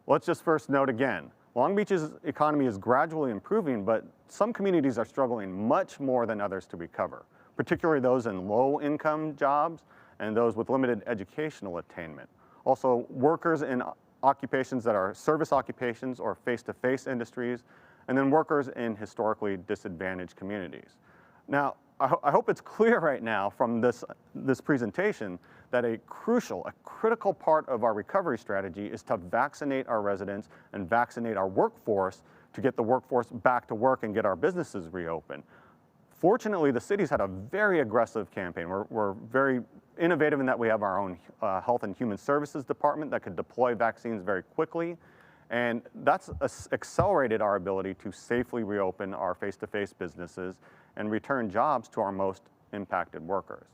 Let's just first note again, Long Beach's economy is gradually improving, but some communities are struggling much more than others to recover, particularly those in low-income jobs and those with limited educational attainment. Also, workers in occupations that are service occupations or face-to-face industries, and then workers in historically disadvantaged communities. Now, I hope it's clear right now from this presentation that a critical part of our recovery strategy is to vaccinate our residents and vaccinate our workforce to get the workforce back to work and get our businesses reopened. Fortunately, the city's had a very aggressive campaign. We're very innovative in that we have our own Health and Human Services Department that could deploy vaccines very quickly. And that's accelerated our ability to safely reopen our face-to-face businesses and return jobs to our most impacted workers.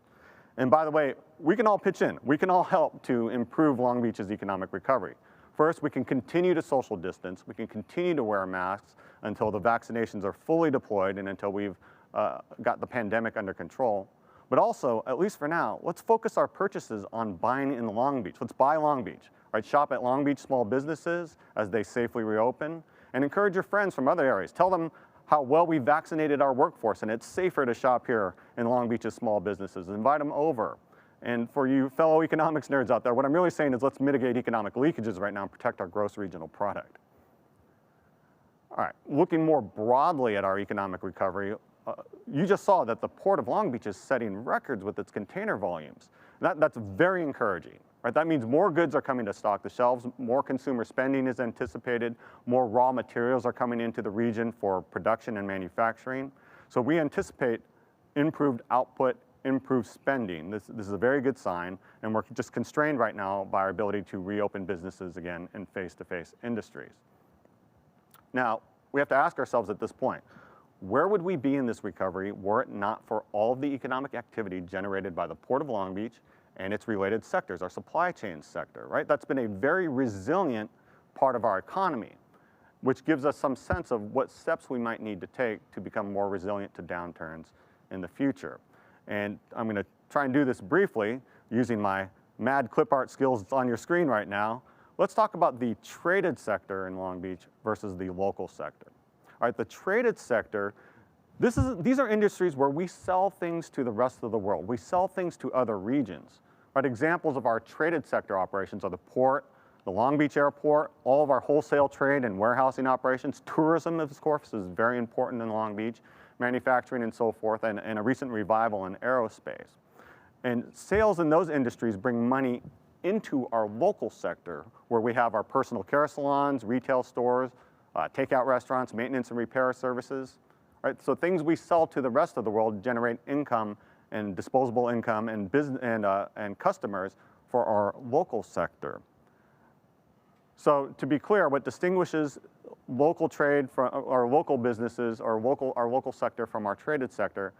And by the way, we can all pitch in. We can all help to improve Long Beach's economic recovery. First, we can continue to social distance. We can continue to wear masks until the vaccinations are fully deployed and until we've got the pandemic under control. But also, at least for now, let's focus our purchases on buying in Long Beach. Let's buy Long Beach, right? Shop at Long Beach small businesses as they safely reopen, and encourage your friends from other areas. Tell them how well we vaccinated our workforce and it's safer to shop here in Long Beach's small businesses. Invite them over. And for you fellow economics nerds out there, what I'm really saying is let's mitigate economic leakages right now and protect our gross regional product. All right, looking more broadly at our economic recovery, you just saw that the Port of Long Beach is setting records with its container volumes. That's very encouraging, right? That means more goods are coming to stock the shelves, more consumer spending is anticipated, more raw materials are coming into the region for production and manufacturing. So we anticipate improved output, improved spending. This is a very good sign, and we're just constrained right now by our ability to reopen businesses again in face-to-face industries. Now, we have to ask ourselves at this point, where would we be in this recovery were it not for all of the economic activity generated by the Port of Long Beach and its related sectors, our supply chain sector, right? That's been a very resilient part of our economy, which gives us some sense of what steps we might need to take to become more resilient to downturns in the future. And I'm gonna try and do this briefly using my mad clip art skills that's on your screen right now. Let's talk about the traded sector in Long Beach versus the local sector. All right, the traded sector, these are industries where we sell things to the rest of the world. We sell things to other regions. Right, examples of our traded sector operations are the port, the Long Beach airport, all of our wholesale trade and warehousing operations. Tourism, of course, is very important in Long Beach, manufacturing and so forth, and a recent revival in aerospace. And sales in those industries bring money into our local sector, where we have our personal care salons, retail stores, takeout restaurants, maintenance and repair services, right? So things we sell to the rest of the world generate income and disposable income and business and customers for our local sector. So to be clear, what distinguishes local trade from our local businesses or our local sector from our traded sector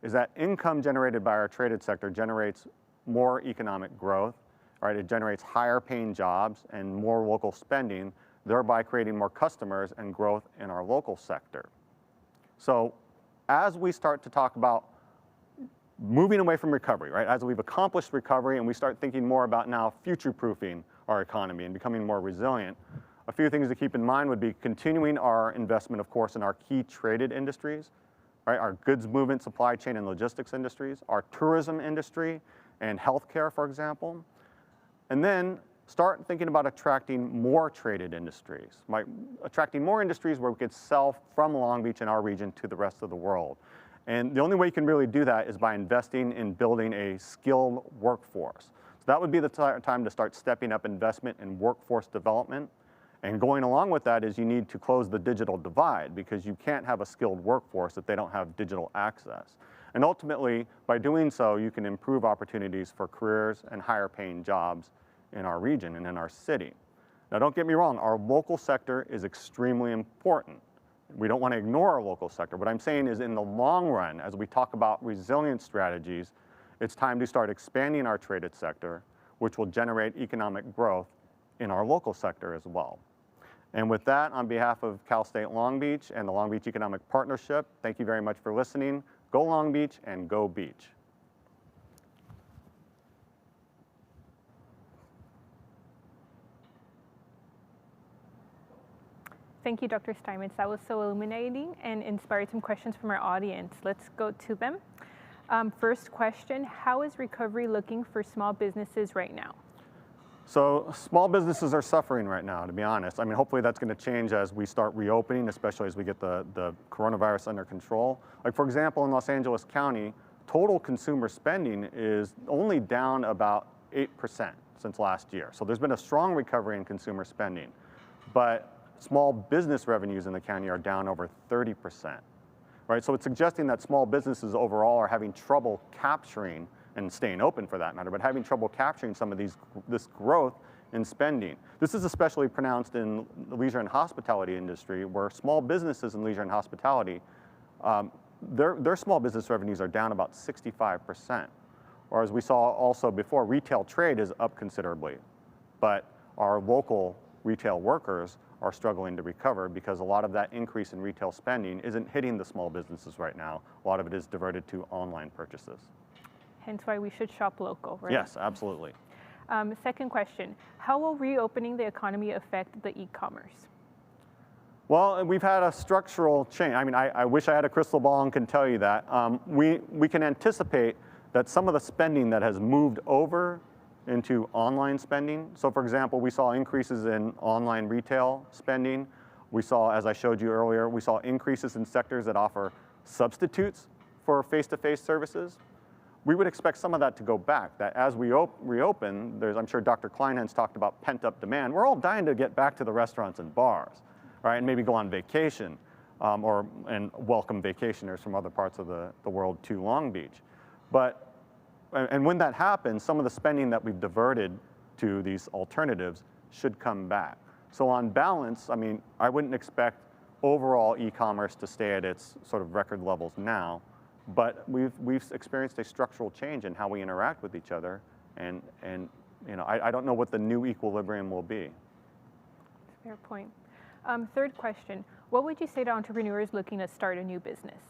is that income generated by our traded sector generates more economic growth, right? It generates higher paying jobs and more local spending, thereby creating more customers and growth in our local sector. So as we start to talk about moving away from recovery, right? As we've accomplished recovery and we start thinking more about now future-proofing our economy and becoming more resilient, a few things to keep in mind would be continuing our investment, of course, in our key traded industries, right? Our goods movement, supply chain, and logistics industries, our tourism industry, and healthcare, for example. And then start thinking about attracting more traded industries, attracting more industries where we could sell from Long Beach and our region to the rest of the world. And the only way you can really do that is by investing in building a skilled workforce. So that would be the time to start stepping up investment in workforce development. And going along with that is you need to close the digital divide, because you can't have a skilled workforce if they don't have digital access. And ultimately, by doing so, you can improve opportunities for careers and higher paying jobs in our region and in our city. Now, don't get me wrong, our local sector is extremely important. We don't want to ignore our local sector. What I'm saying is in the long run, as we talk about resilience strategies, it's time to start expanding our traded sector, which will generate economic growth in our local sector as well. And with that, on behalf of Cal State Long Beach and the Long Beach Economic Partnership, thank you very much for listening. Go Long Beach and go Beach. Thank you, Dr. Steinmetz. That was so illuminating and inspired some questions from our audience. Let's go to them. First question, how is recovery looking for small businesses right now? So small businesses are suffering right now, to be honest. I mean, hopefully that's going to change as we start reopening, especially as we get the coronavirus under control. Like, for example, in Los Angeles County, total consumer spending is only down about 8% since last year. So there's been a strong recovery in consumer spending. But small business revenues in the county are down over 30%. Right? So it's suggesting that small businesses overall are having trouble capturing, and staying open for that matter, but having trouble capturing some of this growth in spending. This is especially pronounced in the leisure and hospitality industry, where small businesses in leisure and hospitality, their small business revenues are down about 65%. Or as we saw also before, retail trade is up considerably, but our local retail workers are struggling to recover because a lot of that increase in retail spending isn't hitting the small businesses right now. A lot of it is diverted to online purchases. Hence why we should shop local, right? Yes, absolutely. Second question, how will reopening the economy affect the e-commerce? Well, we've had a structural change. I mean, I wish I had a crystal ball and can tell you that. We can anticipate that some of the spending that has moved over into online spending. So for example, we saw increases in online retail spending. We saw, as I showed you earlier, we saw increases in sectors that offer substitutes for face-to-face services. We would expect some of that to go back, that as we reopen, I'm sure Dr. Kleinhans talked about pent-up demand. We're all dying to get back to the restaurants and bars, right, and maybe go on vacation and welcome vacationers from other parts of the world to Long Beach. And when that happens, some of the spending that we've diverted to these alternatives should come back. So on balance, I mean, I wouldn't expect overall e-commerce to stay at its sort of record levels now, but we've experienced a structural change in how we interact with each other, and you know, I don't know what the new equilibrium will be. Fair point. Third question, what would you say to entrepreneurs looking to start a new business?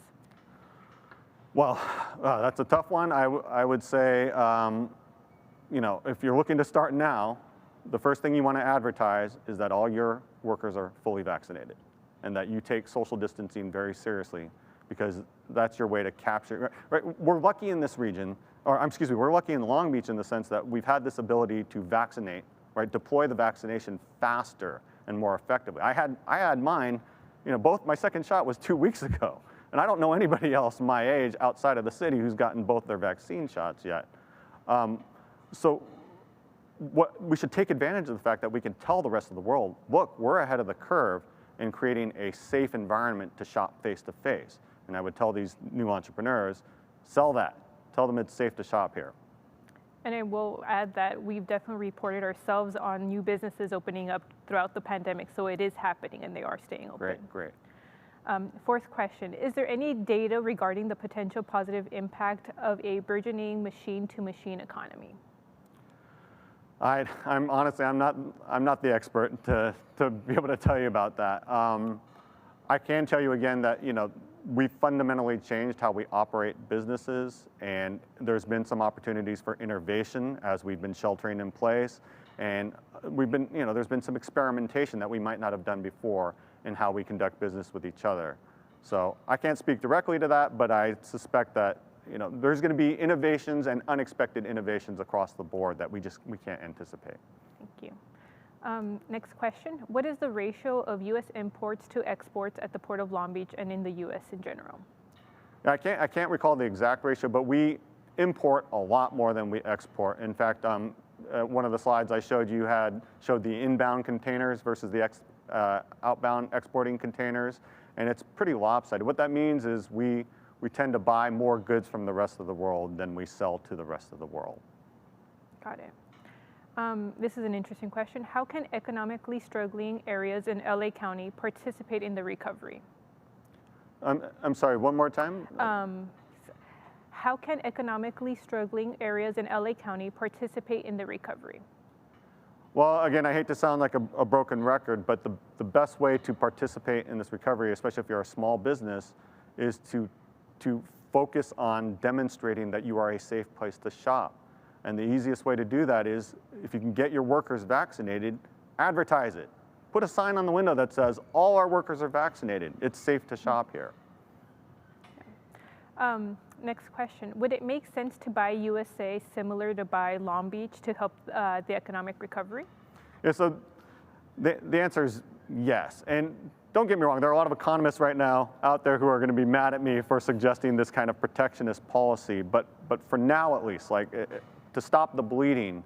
Well, that's a tough one. I would say, you know, if you're looking to start now, the first thing you want to advertise is that all your workers are fully vaccinated and that you take social distancing very seriously, because that's your way to capture, right? We're lucky in this region, or excuse me, we're lucky in Long Beach in the sense that we've had this ability to vaccinate, right? Deploy the vaccination faster and more effectively. I had mine, you know, my second shot was 2 weeks ago. And I don't know anybody else my age outside of the city who's gotten both their vaccine shots yet. So we should take advantage of the fact that we can tell the rest of the world, look, we're ahead of the curve in creating a safe environment to shop face-to-face. And I would tell these new entrepreneurs, sell that. Tell them it's safe to shop here. And I will add that we've definitely reported ourselves on new businesses opening up throughout the pandemic, so it is happening and they are staying open. Great, great. Fourth question, is there any data regarding the potential positive impact of a burgeoning machine-to-machine economy? I'm honestly, I'm not the expert to be able to tell you about that. I can tell you again that, you know, we've fundamentally changed how we operate businesses, and there's been some opportunities for innovation as we've been sheltering in place, and there's been some experimentation that we might not have done before in how we conduct business with each other. So I can't speak directly to that, but I suspect that, you know, there's going to be innovations and unexpected innovations across the board that we can't anticipate. Thank you. Next question, what is the ratio of U.S. imports to exports at the Port of Long Beach and in the U.S. in general? I can't recall the exact ratio, but we import a lot more than we export. In fact, one of the slides I showed you showed the inbound containers versus the outbound exporting containers, and it's pretty lopsided. What that means is we tend to buy more goods from the rest of the world than we sell to the rest of the world. Got it. This is an interesting question. How can economically struggling areas in LA County participate in the recovery? I'm sorry, one more time? How can economically struggling areas in LA County participate in the recovery? Well, again, I hate to sound like a broken record, but the best way to participate in this recovery, especially if you're a small business, is to focus on demonstrating that you are a safe place to shop. And the easiest way to do that is, if you can get your workers vaccinated, advertise it. Put a sign on the window that says, all our workers are vaccinated. It's safe to shop here. Next question. Would it make sense to buy USA similar to buy Long Beach to help the economic recovery? Yeah, so the answer is yes. And don't get me wrong, there are a lot of economists right now out there who are going to be mad at me for suggesting this kind of protectionist policy. But for now, at least, like to stop the bleeding,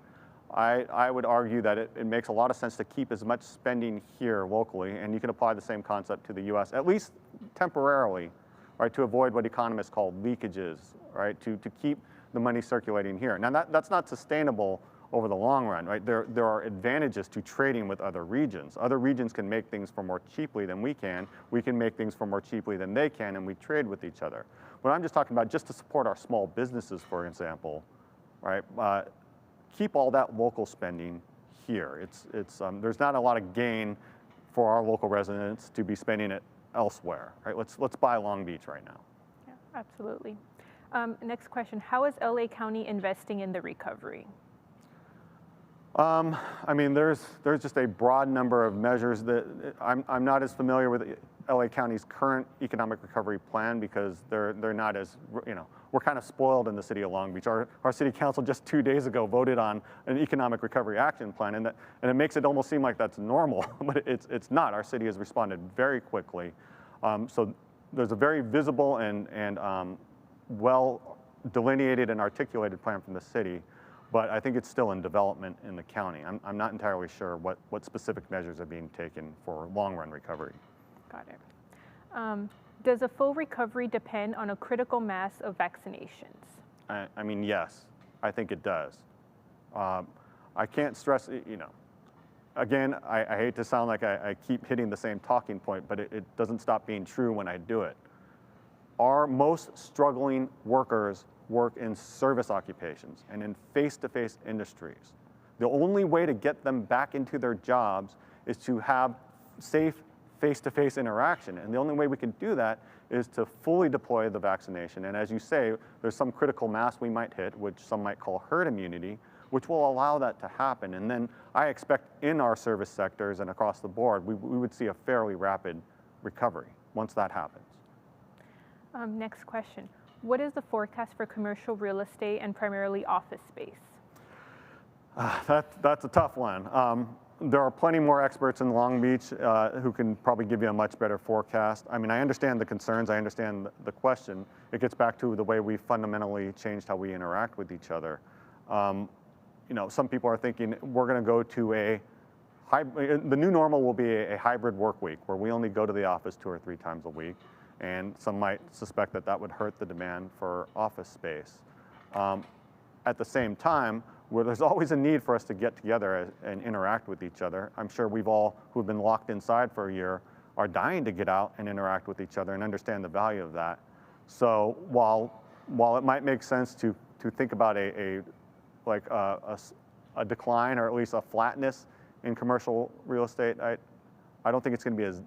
I would argue that it makes a lot of sense to keep as much spending here locally, and you can apply the same concept to the U.S., at least temporarily, right, to avoid what economists call leakages, right, to keep the money circulating here. Now, that's not sustainable over the long run, right? There are advantages to trading with other regions. Other regions can make things for more cheaply than we can. We can make things for more cheaply than they can, and we trade with each other. But I'm just talking about just to support our small businesses, for example, right? Keep all that local spending here. There's not a lot of gain for our local residents to be spending it elsewhere, right? Let's buy Long Beach right now. Yeah, absolutely. Next question. How is LA County investing in the recovery? I mean, there's just a broad number of measures that I'm not as familiar with LA County's current economic recovery plan, because they're not as, we're kind of spoiled in the city of Long Beach. Our city council just 2 days ago voted on an economic recovery action plan, and it makes it almost seem like that's normal, but it's not. Our city has responded very quickly. So there's a very visible and well delineated and articulated plan from the city. But I think it's still in development in the county. I'm not entirely sure what specific measures are being taken for long-run recovery. Got it. Does a full recovery depend on a critical mass of vaccinations? I mean, yes, I think it does. I can't stress, again, I hate to sound like I keep hitting the same talking point, but it doesn't stop being true when I do it. Our most struggling workers work in service occupations and in face-to-face industries. The only way to get them back into their jobs is to have safe face-to-face interaction. And the only way we can do that is to fully deploy the vaccination. And as you say, there's some critical mass we might hit, which some might call herd immunity, which will allow that to happen. And then I expect in our service sectors and across the board, we would see a fairly rapid recovery once that happens. Next question. What is the forecast for commercial real estate and primarily office space? That's a tough one. There are plenty more experts in Long Beach who can probably give you a much better forecast. I mean, I understand the concerns, I understand the question. It gets back to the way we fundamentally changed how we interact with each other. Some people are thinking we're going to go to the new normal will be a hybrid work week where we only go to the office 2 or 3 times a week. And some might suspect that would hurt the demand for office space. At the same time, where there's always a need for us to get together and interact with each other. I'm sure we've all who've been locked inside for a year are dying to get out and interact with each other and understand the value of that. So while it might make sense to think about a decline or at least a flatness in commercial real estate, I don't think it's going to be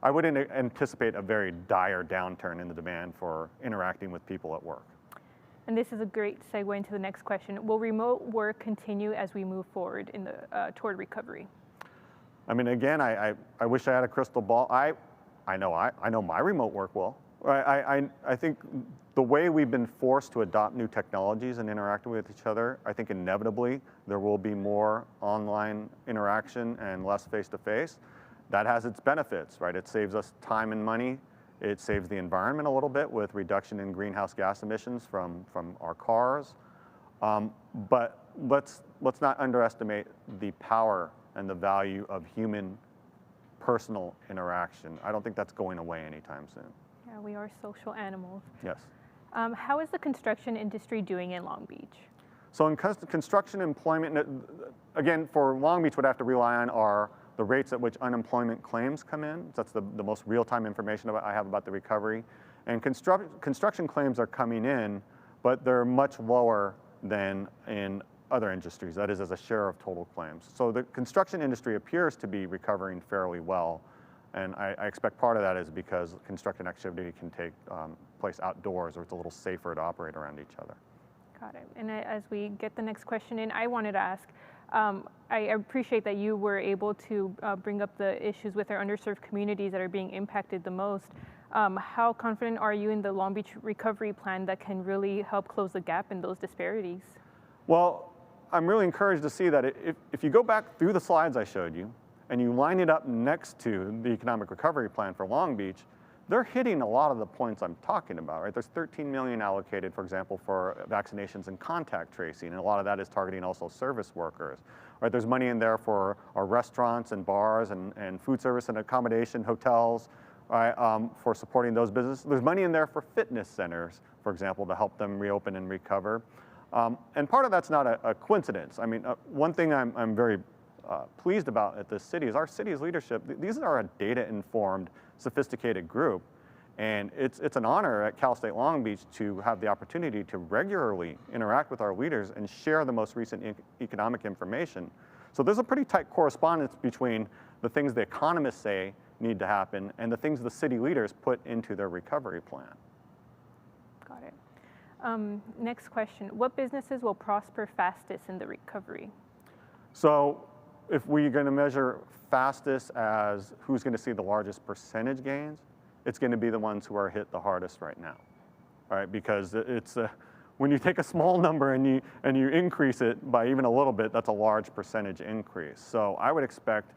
I wouldn't anticipate a very dire downturn in the demand for interacting with people at work. And this is a great segue into the next question. Will remote work continue as we move forward toward recovery? I mean, again, I wish I had a crystal ball. I know my remote work will. I think the way we've been forced to adopt new technologies and interact with each other, I think inevitably there will be more online interaction and less face-to-face. That has its benefits, right? It saves us time and money. It saves the environment a little bit with reduction in greenhouse gas emissions from our cars. But let's not underestimate the power and the value of human personal interaction. I don't think that's going away anytime soon. Yeah, we are social animals. Yes. How is the construction industry doing in Long Beach? So in construction employment, again, for Long Beach, would have to rely on the rates at which unemployment claims come in. So that's the most real-time information I have about the recovery. And construction claims are coming in, but they're much lower than in other industries, that is as a share of total claims. So the construction industry appears to be recovering fairly well. And I expect part of that is because construction activity can take place outdoors where it's a little safer to operate around each other. Got it. And as we get the next question in, I wanted to ask, I appreciate that you were able to bring up the issues with our underserved communities that are being impacted the most. How confident are you in the Long Beach recovery plan that can really help close the gap in those disparities? Well, I'm really encouraged to see that if you go back through the slides I showed you and you line it up next to the economic recovery plan for Long Beach, they're hitting a lot of the points I'm talking about, right? There's 13 million allocated, for example, for vaccinations and contact tracing, and a lot of that is targeting also service workers, right? There's money in there for our restaurants and bars and food service and accommodation, hotels, right, for supporting those businesses. There's money in there for fitness centers, for example, to help them reopen and recover. And part of that's not a coincidence. I mean, one thing I'm very pleased about at this city is our city's leadership. These are a data-informed, sophisticated group, and it's an honor at Cal State Long Beach to have the opportunity to regularly interact with our leaders and share the most recent economic information. So there's a pretty tight correspondence between the things the economists say need to happen and the things the city leaders put into their recovery plan. Got it. Next question. What businesses will prosper fastest in the recovery? So if we're going to measure fastest as who's going to see the largest percentage gains, it's going to be the ones who are hit the hardest right now, right? Because it's when you take a small number and you increase it by even a little bit, that's a large percentage increase. So I would expect,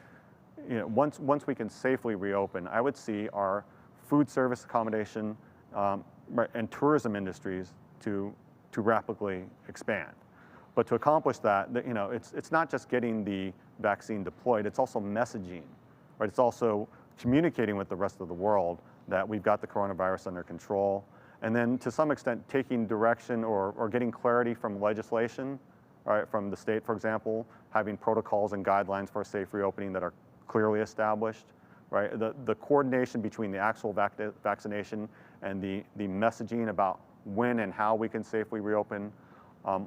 once we can safely reopen, I would see our food service, accommodation, and tourism industries to rapidly expand. But to accomplish that, it's not just getting the vaccine deployed, it's also messaging, right? It's also communicating with the rest of the world that we've got the coronavirus under control. And then to some extent, taking direction or getting clarity from legislation, right, from the state, for example, having protocols and guidelines for a safe reopening that are clearly established, right? The coordination between the actual vaccination and the messaging about when and how we can safely reopen.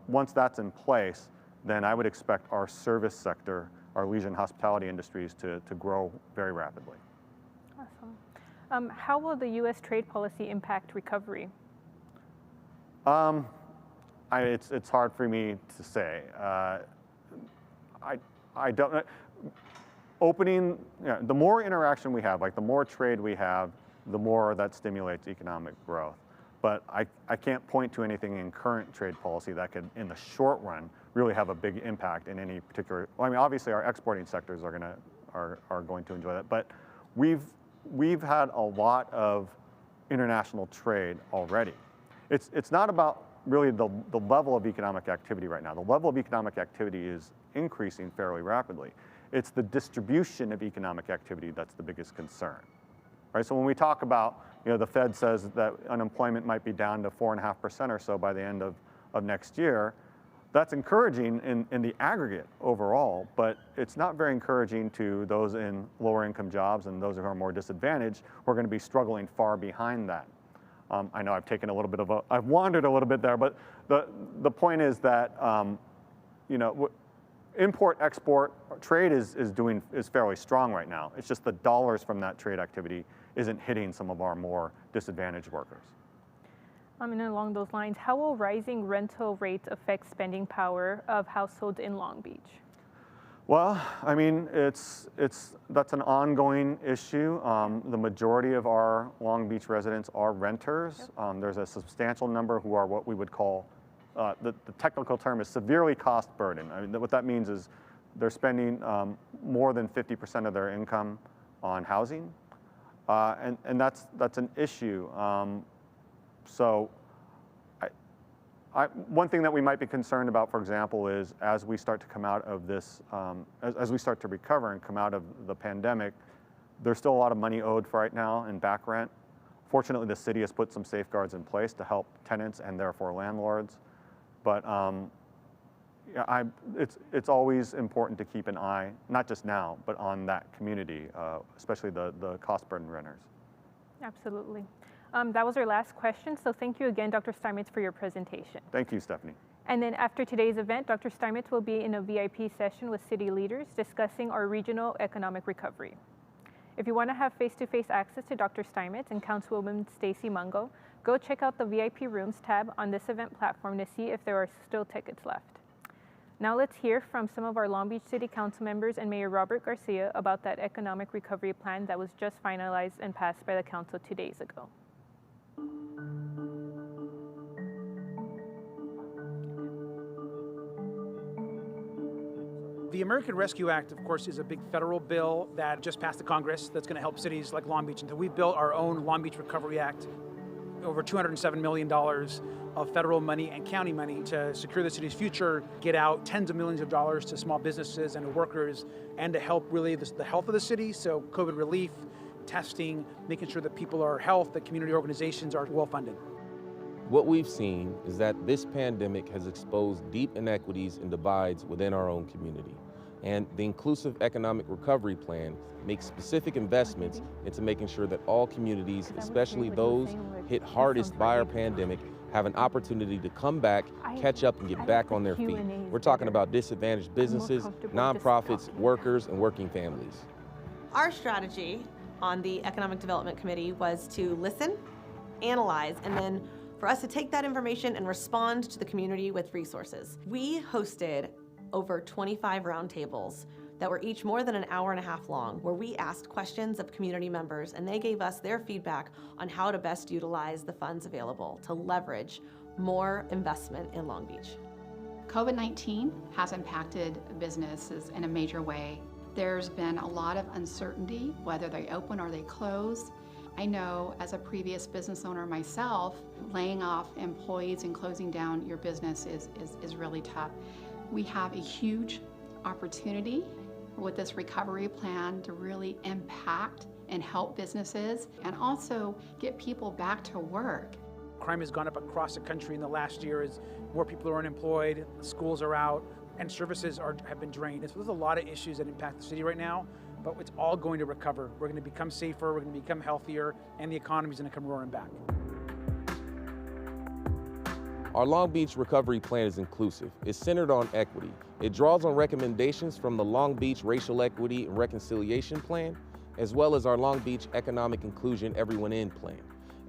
Once that's in place, then I would expect our service sector, our leisure and hospitality industries to grow very rapidly. Awesome. How will the U.S. trade policy impact recovery? It's hard for me to say. I don't know. Opening, the more interaction we have, like the more trade we have, the more that stimulates economic growth. But I can't point to anything in current trade policy that could, in the short run, really have a big impact in any particular. Well, I mean, obviously our exporting sectors are going to enjoy that. But we've had a lot of international trade already. It's not about really the level of economic activity right now. The level of economic activity is increasing fairly rapidly. It's the distribution of economic activity that's the biggest concern, right? So when we talk about, the Fed says that unemployment might be down to 4.5% or so by the end of next year, that's encouraging in the aggregate overall, but it's not very encouraging to those in lower income jobs and those who are more disadvantaged who are going to be struggling far behind that. I know I've taken a little bit of I've wandered a little bit there, but the point is that, import-export trade is fairly strong right now. It's just the dollars from that trade activity isn't hitting some of our more disadvantaged workers. And along those lines, how will rising rental rates affect spending power of households in Long Beach? Well, I mean, that's an ongoing issue. The majority of our Long Beach residents are renters. Yep. There's a substantial number who are what we would call, the technical term is severely cost burdened. I mean, what that means is they're spending more than 50% of their income on housing, and that's an issue. So one thing that we might be concerned about, for example, is as we start to come out of this, as we start to recover and come out of the pandemic, there's still a lot of money owed for right now in back rent. Fortunately, the city has put some safeguards in place to help tenants and therefore landlords. But it's always important to keep an eye, not just now, but on that community, especially the cost burden renters. Absolutely. That was our last question, so thank you again, Dr. Steinmetz, for your presentation. Thank you, Stephanie. And then after today's event, Dr. Steinmetz will be in a VIP session with city leaders discussing our regional economic recovery. If you want to have face-to-face access to Dr. Steinmetz and Councilwoman Stacey Mungo, Go check out the VIP Rooms tab on this event platform to see if there are still tickets left. Now let's hear from some of our Long Beach City Council members and Mayor Robert Garcia about that economic recovery plan that was just finalized and passed by the council 2 days ago. The American Rescue Act, of course, is a big federal bill that just passed the Congress that's going to help cities like Long Beach. And so we built our own Long Beach Recovery Act, over $207 million of federal money and county money to secure the city's future, get out tens of millions of dollars to small businesses and to workers, and to help really the health of the city. So COVID relief, testing, making sure that people are health, that community organizations are well funded. What we've seen is that this pandemic has exposed deep inequities and divides within our own community. And the Inclusive Economic Recovery Plan makes specific investments into making sure that all communities, especially those hit hardest by our pandemic, have an opportunity to come back, catch up, and get back on their feet. We're talking about disadvantaged businesses, nonprofits, workers, and working families. Our strategy on the Economic Development Committee was to listen, analyze, and then for us to take that information and respond to the community with resources. We hosted over 25 roundtables that were each more than an hour and a half long, where we asked questions of community members and they gave us their feedback on how to best utilize the funds available to leverage more investment in Long Beach. COVID-19 has impacted businesses in a major way. There's been a lot of uncertainty, whether they open or they close. I know as a previous business owner myself, laying off employees and closing down your business is really tough. We have a huge opportunity with this recovery plan to really impact and help businesses and also get people back to work. Crime has gone up across the country in the last year as more people are unemployed, schools are out, and services have been drained. So there's a lot of issues that impact the city right now, but it's all going to recover. We're going to become safer, we're going to become healthier, and the economy's going to come roaring back. Our Long Beach Recovery Plan is inclusive. It's centered on equity. It draws on recommendations from the Long Beach Racial Equity and Reconciliation Plan, as well as our Long Beach Economic Inclusion Everyone In Plan.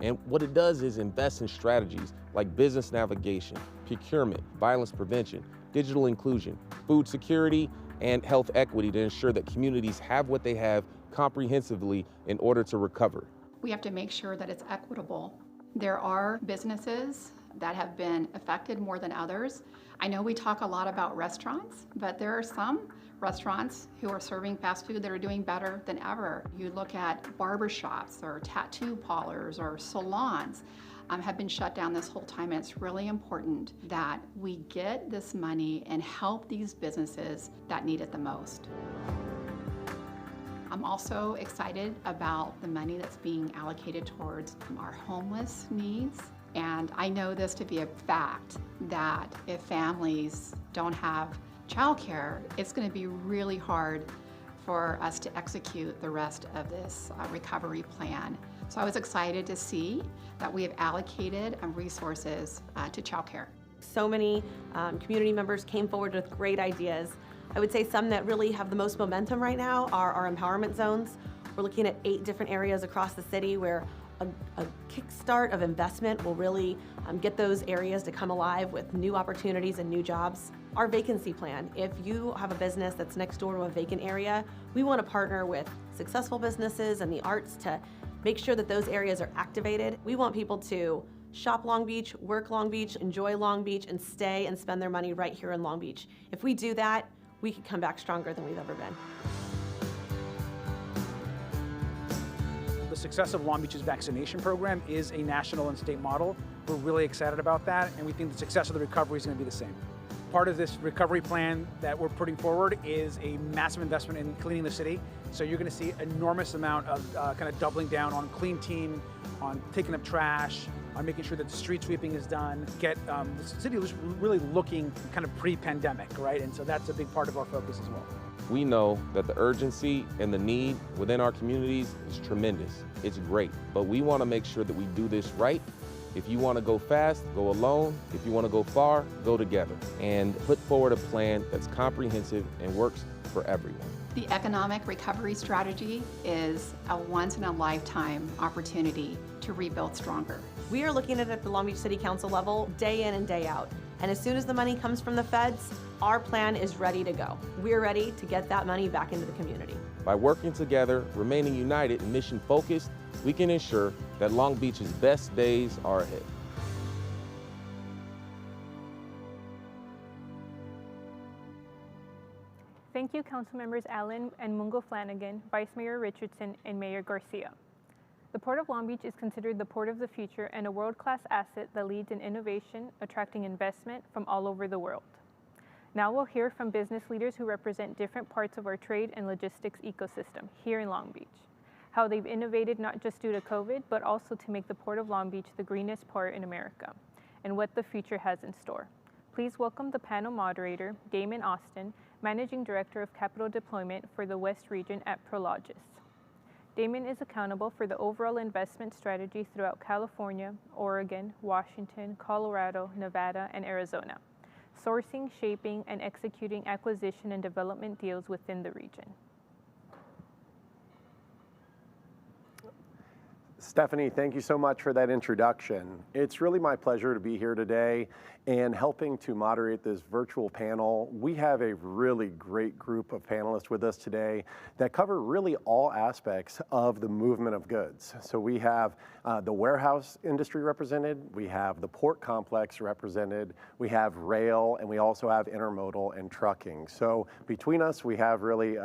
And what it does is invest in strategies like business navigation, procurement, violence prevention, digital inclusion, food security, and health equity to ensure that communities have what they have comprehensively in order to recover. We have to make sure that it's equitable. There are businesses that have been affected more than others. I know we talk a lot about restaurants, but there are some restaurants who are serving fast food that are doing better than ever. You look at barbershops or tattoo parlors or salons have been shut down this whole time, and it's really important that we get this money and help these businesses that need it the most. I'm also excited about the money that's being allocated towards our homeless needs. And I know this to be a fact that if families don't have childcare, it's going to be really hard for us to execute the rest of this recovery plan. So I was excited to see that we have allocated resources to childcare. So many community members came forward with great ideas. I would say some that really have the most momentum right now are our empowerment zones. We're looking at 8 different areas across the city where a kickstart of investment will really get those areas to come alive with new opportunities and new jobs. Our vacancy plan, if you have a business that's next door to a vacant area, we want to partner with successful businesses and the arts to make sure that those areas are activated. We want people to shop Long Beach, work Long Beach, enjoy Long Beach, and stay and spend their money right here in Long Beach. If we do that, we can come back stronger than we've ever been. The success of Long Beach's vaccination program is a national and state model. We're really excited about that, and we think the success of the recovery is going to be the same. Part of this recovery plan that we're putting forward is a massive investment in cleaning the city. So you're going to see enormous amount of kind of doubling down on clean team, on taking up trash, on making sure that the street sweeping is done. Get the city was really looking kind of pre-pandemic, right? And so that's a big part of our focus as well. We know that the urgency and the need within our communities is tremendous. It's great, but we want to make sure that we do this right. If you want to go fast, go alone. If you want to go far, go together. And put forward a plan that's comprehensive and works for everyone. The economic recovery strategy is a once-in-a-lifetime opportunity to rebuild stronger. We are looking at it at the Long Beach City Council level day in and day out. And as soon as the money comes from the feds, our plan is ready to go. We're ready to get that money back into the community. By working together, remaining united and mission focused, we can ensure that Long Beach's best days are ahead. Thank you, Council Members Allen and Mungo Flanagan, Vice Mayor Richardson, and Mayor Garcia. The Port of Long Beach is considered the port of the future and a world-class asset that leads in innovation, attracting investment from all over the world. Now we'll hear from business leaders who represent different parts of our trade and logistics ecosystem here in Long Beach, how they've innovated not just due to COVID, but also to make the Port of Long Beach the greenest port in America, and what the future has in store. Please welcome the panel moderator, Damon Austin, Managing Director of Capital Deployment for the West Region at Prologis. Damon is accountable for the overall investment strategy throughout California, Oregon, Washington, Colorado, Nevada, and Arizona, sourcing, shaping, and executing acquisition and development deals within the region. Stephanie, thank you so much for that introduction. It's really my pleasure to be here today and helping to moderate this virtual panel. We have a really great group of panelists with us today that cover really all aspects of the movement of goods. So we have the warehouse industry represented, we have the port complex represented, we have rail, and we also have intermodal and trucking. So between us, we have really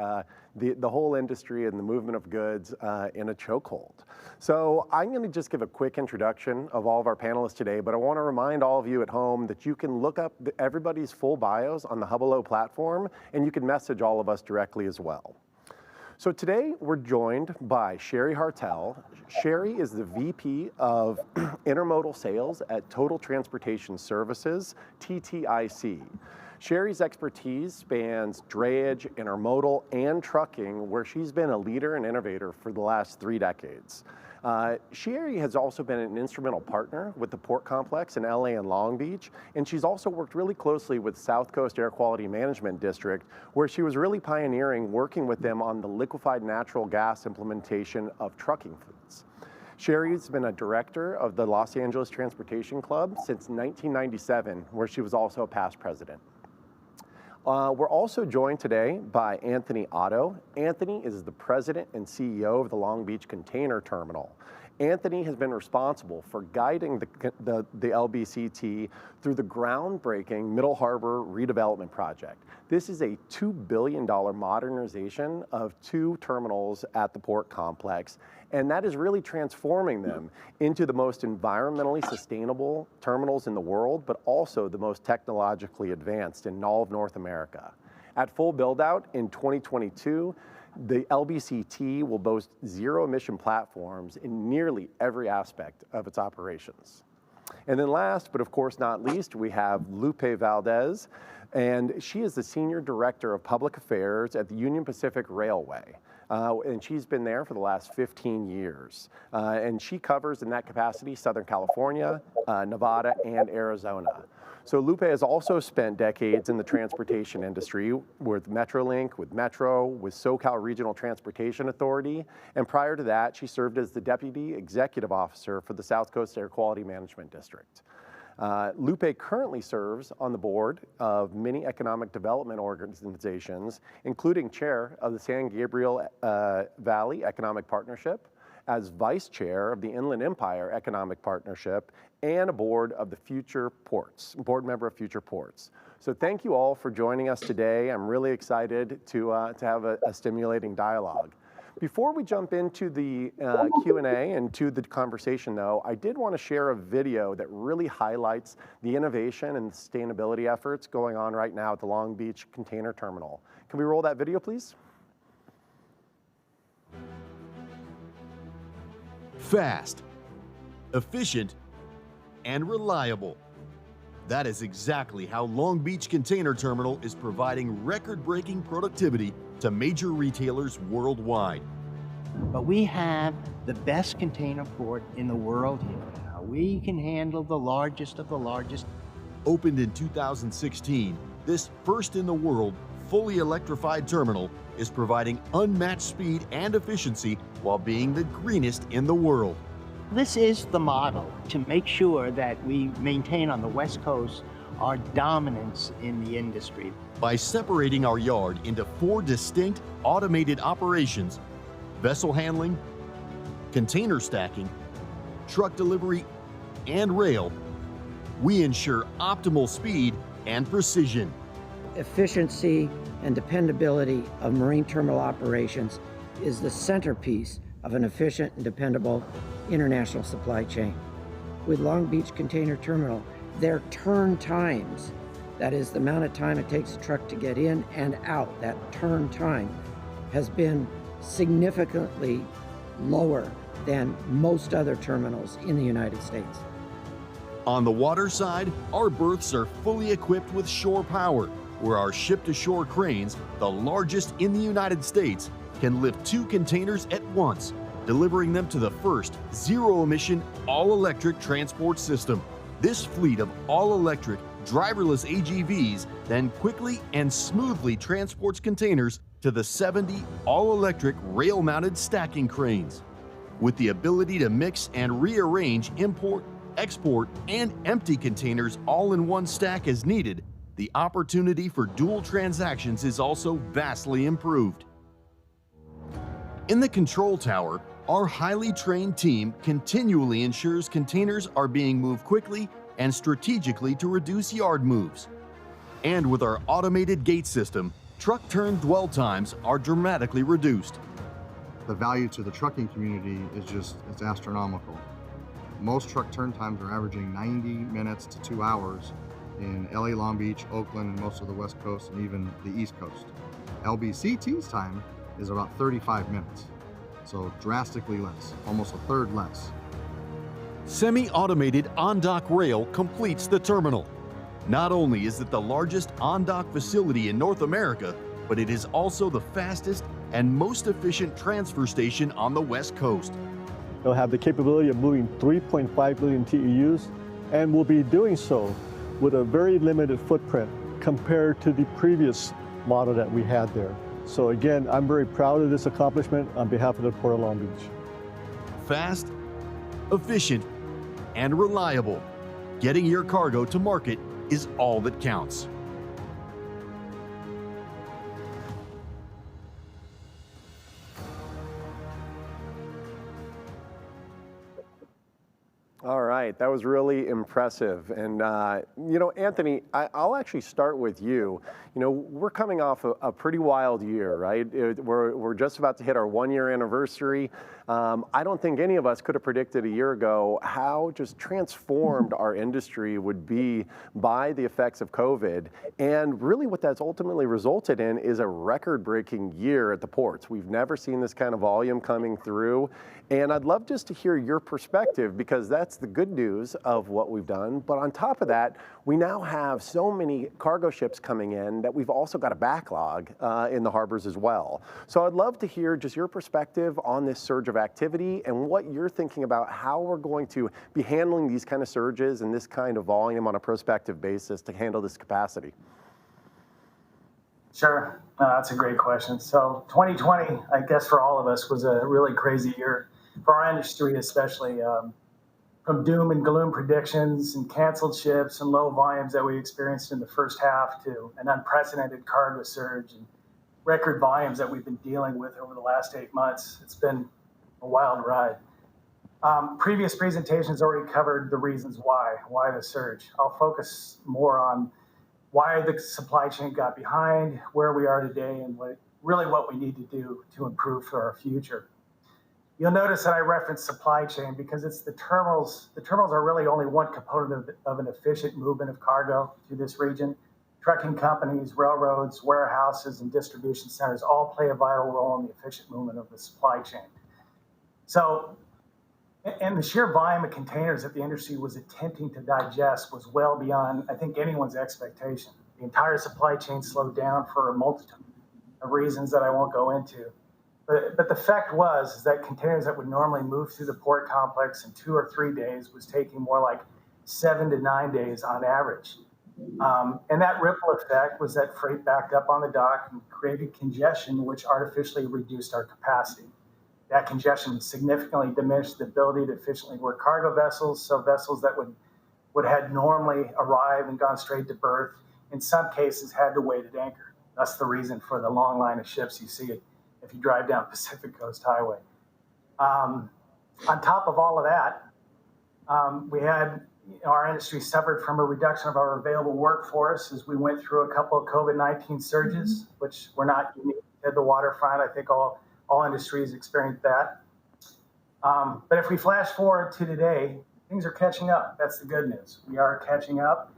the whole industry and the movement of goods in a chokehold. So I'm going to just give a quick introduction of all of our panelists today, but I want to remind all of you at home that you can look up everybody's full bios on the Hubalo platform, and you can message all of us directly as well. So today we're joined by Sherry Hartel. Sherry is the VP of Intermodal Sales at Total Transportation Services, TTIC. Sherry's expertise spans drayage, intermodal, and trucking, where she's been a leader and innovator for the last 3 decades. Sherry has also been an instrumental partner with the port complex in LA and Long Beach, and she's also worked really closely with South Coast Air Quality Management District, where she was really pioneering working with them on the liquefied natural gas implementation of trucking fleets. Sherry's been a director of the Los Angeles Transportation Club since 1997, where she was also a past president. We're also joined today by Anthony Otto. Anthony is the president and CEO of the Long Beach Container Terminal. Anthony has been responsible for guiding the LBCT through the groundbreaking Middle Harbor redevelopment project. This is a $2 billion modernization of 2 terminals at the port complex, and that is really transforming them into the most environmentally sustainable terminals in the world, but also the most technologically advanced in all of North America. At full build-out in 2022, the LBCT will boast zero-emission platforms in nearly every aspect of its operations. And then last, but of course not least, we have Lupe Valdez, and she is the Senior Director of Public Affairs at the Union Pacific Railway. And she's been there for the last 15 years. And she covers in that capacity Southern California, Nevada, and Arizona. So Lupe has also spent decades in the transportation industry with Metrolink, with Metro, with SoCal Regional Transportation Authority, and prior to that, she served as the Deputy Executive Officer for the South Coast Air Quality Management District. Lupe currently serves on the board of many economic development organizations, including chair of the San Gabriel Valley Economic Partnership, as vice chair of the Inland Empire Economic Partnership, and a board of the Future Ports, board member of Future Ports. So thank you all for joining us today. I'm really excited to have a stimulating dialogue. Before we jump into the Q&A and to the conversation though, I did want to share a video that really highlights the innovation and sustainability efforts going on right now at the Long Beach Container Terminal. Can we roll that video, please? Fast, efficient, and reliable. That is exactly how Long Beach Container Terminal is providing record-breaking productivity to major retailers worldwide. But we have the best container port in the world here now. We can handle the largest of the largest. Opened in 2016, this first-in-the-world, fully electrified terminal is providing unmatched speed and efficiency while being the greenest in the world. This is the model to make sure that we maintain on the West Coast our dominance in the industry. By separating our yard into 4 distinct automated operations: vessel handling, container stacking, truck delivery, and rail, we ensure optimal speed and precision. Efficiency and dependability of marine terminal operations is the centerpiece of an efficient and dependable international supply chain. With Long Beach Container Terminal, their turn times, that is the amount of time it takes a truck to get in and out, that turn time has been significantly lower than most other terminals in the United States. On the water side, our berths are fully equipped with shore power, where our ship-to-shore cranes, the largest in the United States, can lift 2 containers at once, delivering them to the first zero-emission, all-electric transport system. This fleet of all-electric, driverless AGVs then quickly and smoothly transports containers to the 70 all-electric rail-mounted stacking cranes. With the ability to mix and rearrange import, export, and empty containers all in one stack as needed, the opportunity for dual transactions is also vastly improved. In the control tower, our highly trained team continually ensures containers are being moved quickly and strategically to reduce yard moves. And with our automated gate system, truck turn dwell times are dramatically reduced. The value to the trucking community is it's astronomical. Most truck turn times are averaging 90 minutes to 2 hours in LA, Long Beach, Oakland, and most of the West Coast, and even the East Coast. LBCT's time is about 35 minutes, so drastically less, almost a third less. Semi-automated on-dock rail completes the terminal. Not only is it the largest on-dock facility in North America, but it is also the fastest and most efficient transfer station on the West Coast. It'll have the capability of moving 3.5 million TEUs and will be doing so with a very limited footprint compared to the previous model that we had there. So again, I'm very proud of this accomplishment on behalf of the Port of Long Beach. Fast, efficient, and reliable. Getting your cargo to market is all that counts. All right, that was really impressive. And, you know, Anthony, I'll actually start with you. You know, we're coming off a pretty wild year, right? We're just about to hit our 1-year anniversary. I don't think any of us could have predicted a year ago how just transformed our industry would be by the effects of COVID. And really what that's ultimately resulted in is a record-breaking year at the ports. We've never seen this kind of volume coming through. And I'd love just to hear your perspective, because that's the good news of what we've done. But on top of that, we now have so many cargo ships coming in that we've also got a backlog in the harbors as well. So I'd love to hear just your perspective on this surge of activity and what you're thinking about how we're going to be handling these kind of surges and this kind of volume on a prospective basis to handle this capacity. Sure, that's a great question. So 2020, I guess for all of us, was a really crazy year for our industry, especially from doom and gloom predictions and canceled ships and low volumes that we experienced in the first half to an unprecedented cargo surge and record volumes that we've been dealing with over the last 8 months. It's been a wild ride. Previous presentations already covered the reasons why the surge. I'll focus more on why the supply chain got behind, where we are today, and what we need to do to improve for our future. You'll notice that I reference supply chain because it's the terminals. The terminals are really only one component of an efficient movement of cargo through this region. Trucking companies, railroads, warehouses, and distribution centers all play a vital role in the efficient movement of the supply chain. So, and the sheer volume of containers that the industry was attempting to digest was well beyond, I think, anyone's expectation. The entire supply chain slowed down for a multitude of reasons that I won't go into. But the fact was that containers that would normally move through the port complex in 2 or 3 days was taking more like 7 to 9 days on average. And that ripple effect was that freight backed up on the dock and created congestion, which artificially reduced our capacity. That congestion significantly diminished the ability to efficiently work cargo vessels, so vessels that would had normally arrived and gone straight to berth, in some cases had to wait at anchor. That's the reason for the long line of ships you see if you drive down Pacific Coast Highway. On top of all of that, we had our industry suffered from a reduction of our available workforce as we went through a couple of COVID-19 surges, which were not unique to the waterfront. I think all industries experienced that. But if we flash forward to today, things are catching up. That's the good news. We are catching up.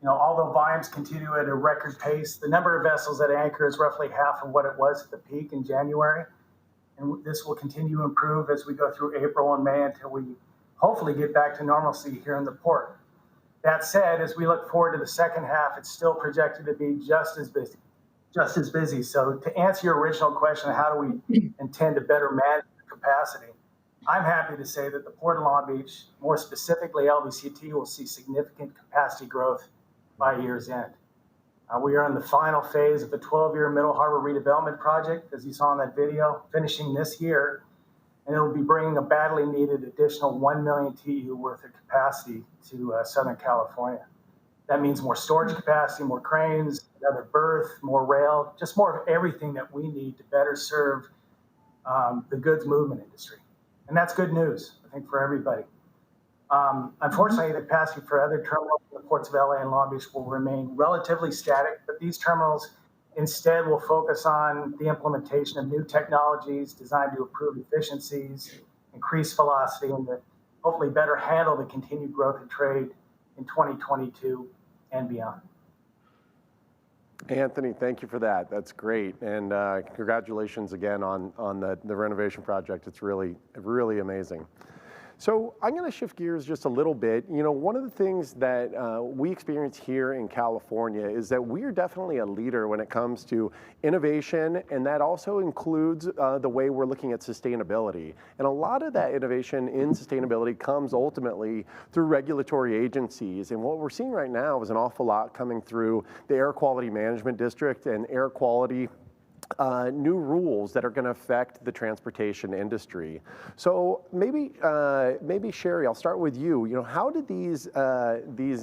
Although volumes continue at a record pace, the number of vessels at anchor is roughly half of what it was at the peak in January. And this will continue to improve as we go through April and May until we hopefully get back to normalcy here in the port. That said, as we look forward to the second half, it's still projected to be just as busy. So to answer your original question, how do we intend to better manage the capacity? I'm happy to say that the Port of Long Beach, more specifically LBCT, will see significant capacity growth by year's end. We are in the final phase of the 12-year Middle Harbor redevelopment project, as you saw in that video, finishing this year, and it will be bringing a badly needed additional 1 million TEU worth of capacity to Southern California. That means more storage capacity, more cranes, another berth, more rail, just more of everything that we need to better serve the goods movement industry. And that's good news, I think, for everybody. Unfortunately, the capacity for other terminals in the ports of LA and Long Beach will remain relatively static, but these terminals instead will focus on the implementation of new technologies designed to improve efficiencies, increase velocity, and to hopefully better handle the continued growth of trade in 2022 and beyond. Anthony, thank you for that. That's great. And congratulations again on the renovation project. It's really, really amazing. So I'm going to shift gears just a little bit. One of the things that we experience here in California is that we are definitely a leader when it comes to innovation, and that also includes the way we're looking at sustainability. And a lot of that innovation in sustainability comes ultimately through regulatory agencies. And what we're seeing right now is an awful lot coming through the Air Quality Management District and air quality new rules that are going to affect the transportation industry. So maybe Sherry, I'll start with you. How did these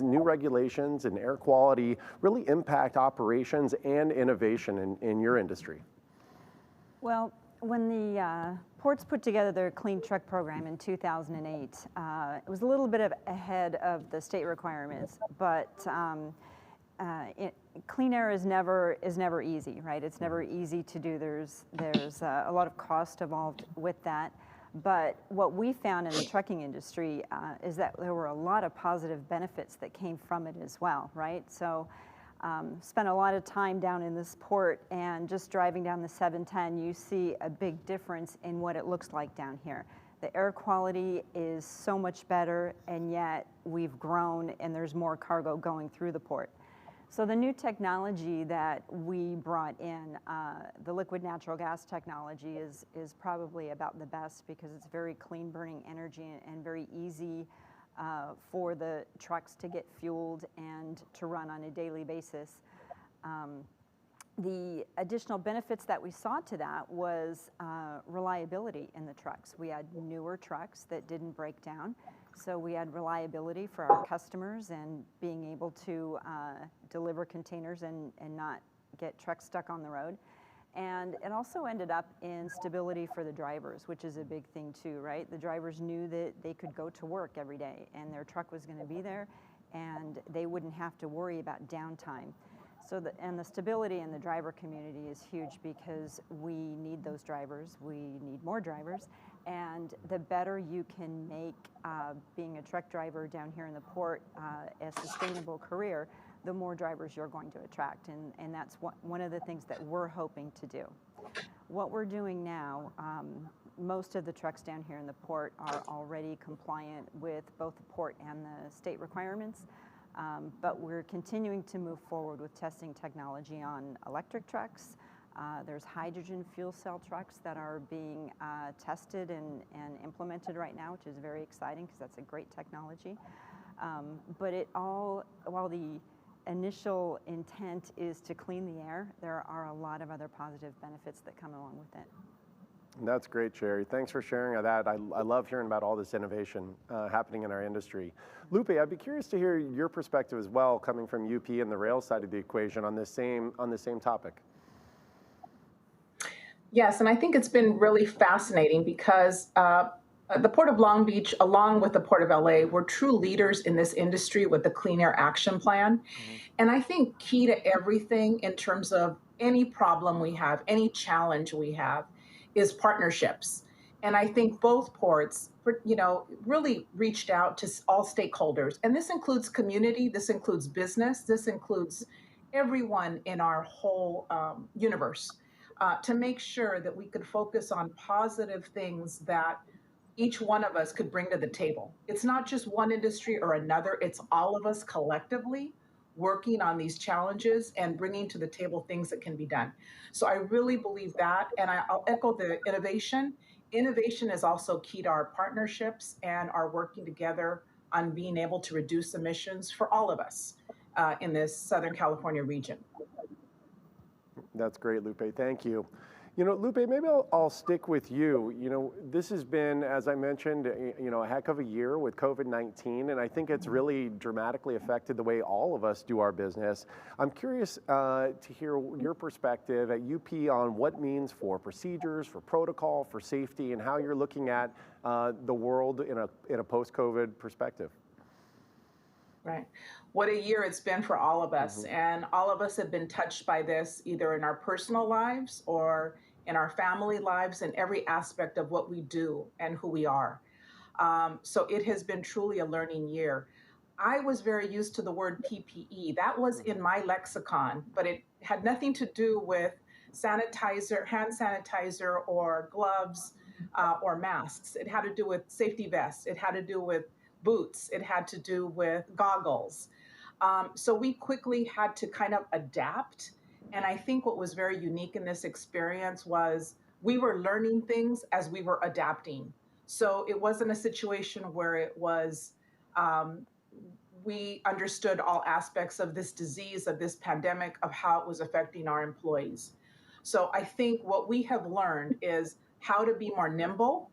new regulations and air quality really impact operations and innovation in your industry? Well, when the ports put together their clean truck program in 2008, it was a little bit ahead of the state requirements, but clean air is never easy, right? It's never easy to do. There's a lot of cost involved with that. But what we found in the trucking industry is that there were a lot of positive benefits that came from it as well, right? So spent a lot of time down in this port, and just driving down the 710, you see a big difference in what it looks like down here. The air quality is so much better, and yet we've grown and there's more cargo going through the port. So the new technology that we brought in, the liquid natural gas technology, is probably about the best because it's very clean burning energy and very easy for the trucks to get fueled and to run on a daily basis. The additional benefits that we saw to that was reliability in the trucks. We had newer trucks that didn't break down. So we had reliability for our customers and being able to deliver containers and not get trucks stuck on the road. And it also ended up in stability for the drivers, which is a big thing too, right? The drivers knew that they could go to work every day and their truck was going to be there and they wouldn't have to worry about downtime. So the stability in the driver community is huge because we need those drivers. We need more drivers. And the better you can make being a truck driver down here in the port a sustainable career, the more drivers you're going to attract. And that's one of the things that we're hoping to do. What we're doing now, most of the trucks down here in the port are already compliant with both the port and the state requirements. But we're continuing to move forward with testing technology on electric trucks. There's hydrogen fuel cell trucks that are being tested and implemented right now, which is very exciting because that's a great technology. But while the initial intent is to clean the air, there are a lot of other positive benefits that come along with it. That's great, Sherry. Thanks for sharing that. I love hearing about all this innovation happening in our industry. Lupe, I'd be curious to hear your perspective as well, coming from UP and the rail side of the equation on this same topic. Yes, and I think it's been really fascinating because the Port of Long Beach, along with the Port of LA, were true leaders in this industry with the Clean Air Action Plan. And I think key to everything in terms of any problem we have, any challenge we have, is partnerships. And I think both ports, really reached out to all stakeholders. And this includes community, this includes business, this includes everyone in our whole universe to make sure that we could focus on positive things that each one of us could bring to the table. It's not just one industry or another, it's all of us collectively working on these challenges and bringing to the table things that can be done. So I really believe that, and I'll echo the innovation. Innovation is also key to our partnerships and our working together on being able to reduce emissions for all of us in this Southern California region. That's great, Lupe. Thank you. Lupe, maybe I'll stick with you. This has been, as I mentioned, a heck of a year with COVID-19, and I think it's really dramatically affected the way all of us do our business. I'm curious to hear your perspective at UP on what it means for procedures, for protocol, for safety, and how you're looking at the world in a post-COVID perspective. Right. What a year it's been for all of us. And all of us have been touched by this, either in our personal lives or in our family lives, in every aspect of what we do and who we are. So it has been truly a learning year. I was very used to the word PPE. That was in my lexicon, but it had nothing to do with sanitizer, hand sanitizer, or gloves, or masks. It had to do with safety vests. It had to do with boots. It had to do with goggles. So we quickly had to kind of adapt. And I think what was very unique in this experience was we were learning things as we were adapting. So it wasn't a situation where it was, we understood all aspects of this disease, of this pandemic, of how it was affecting our employees. So I think what we have learned is how to be more nimble,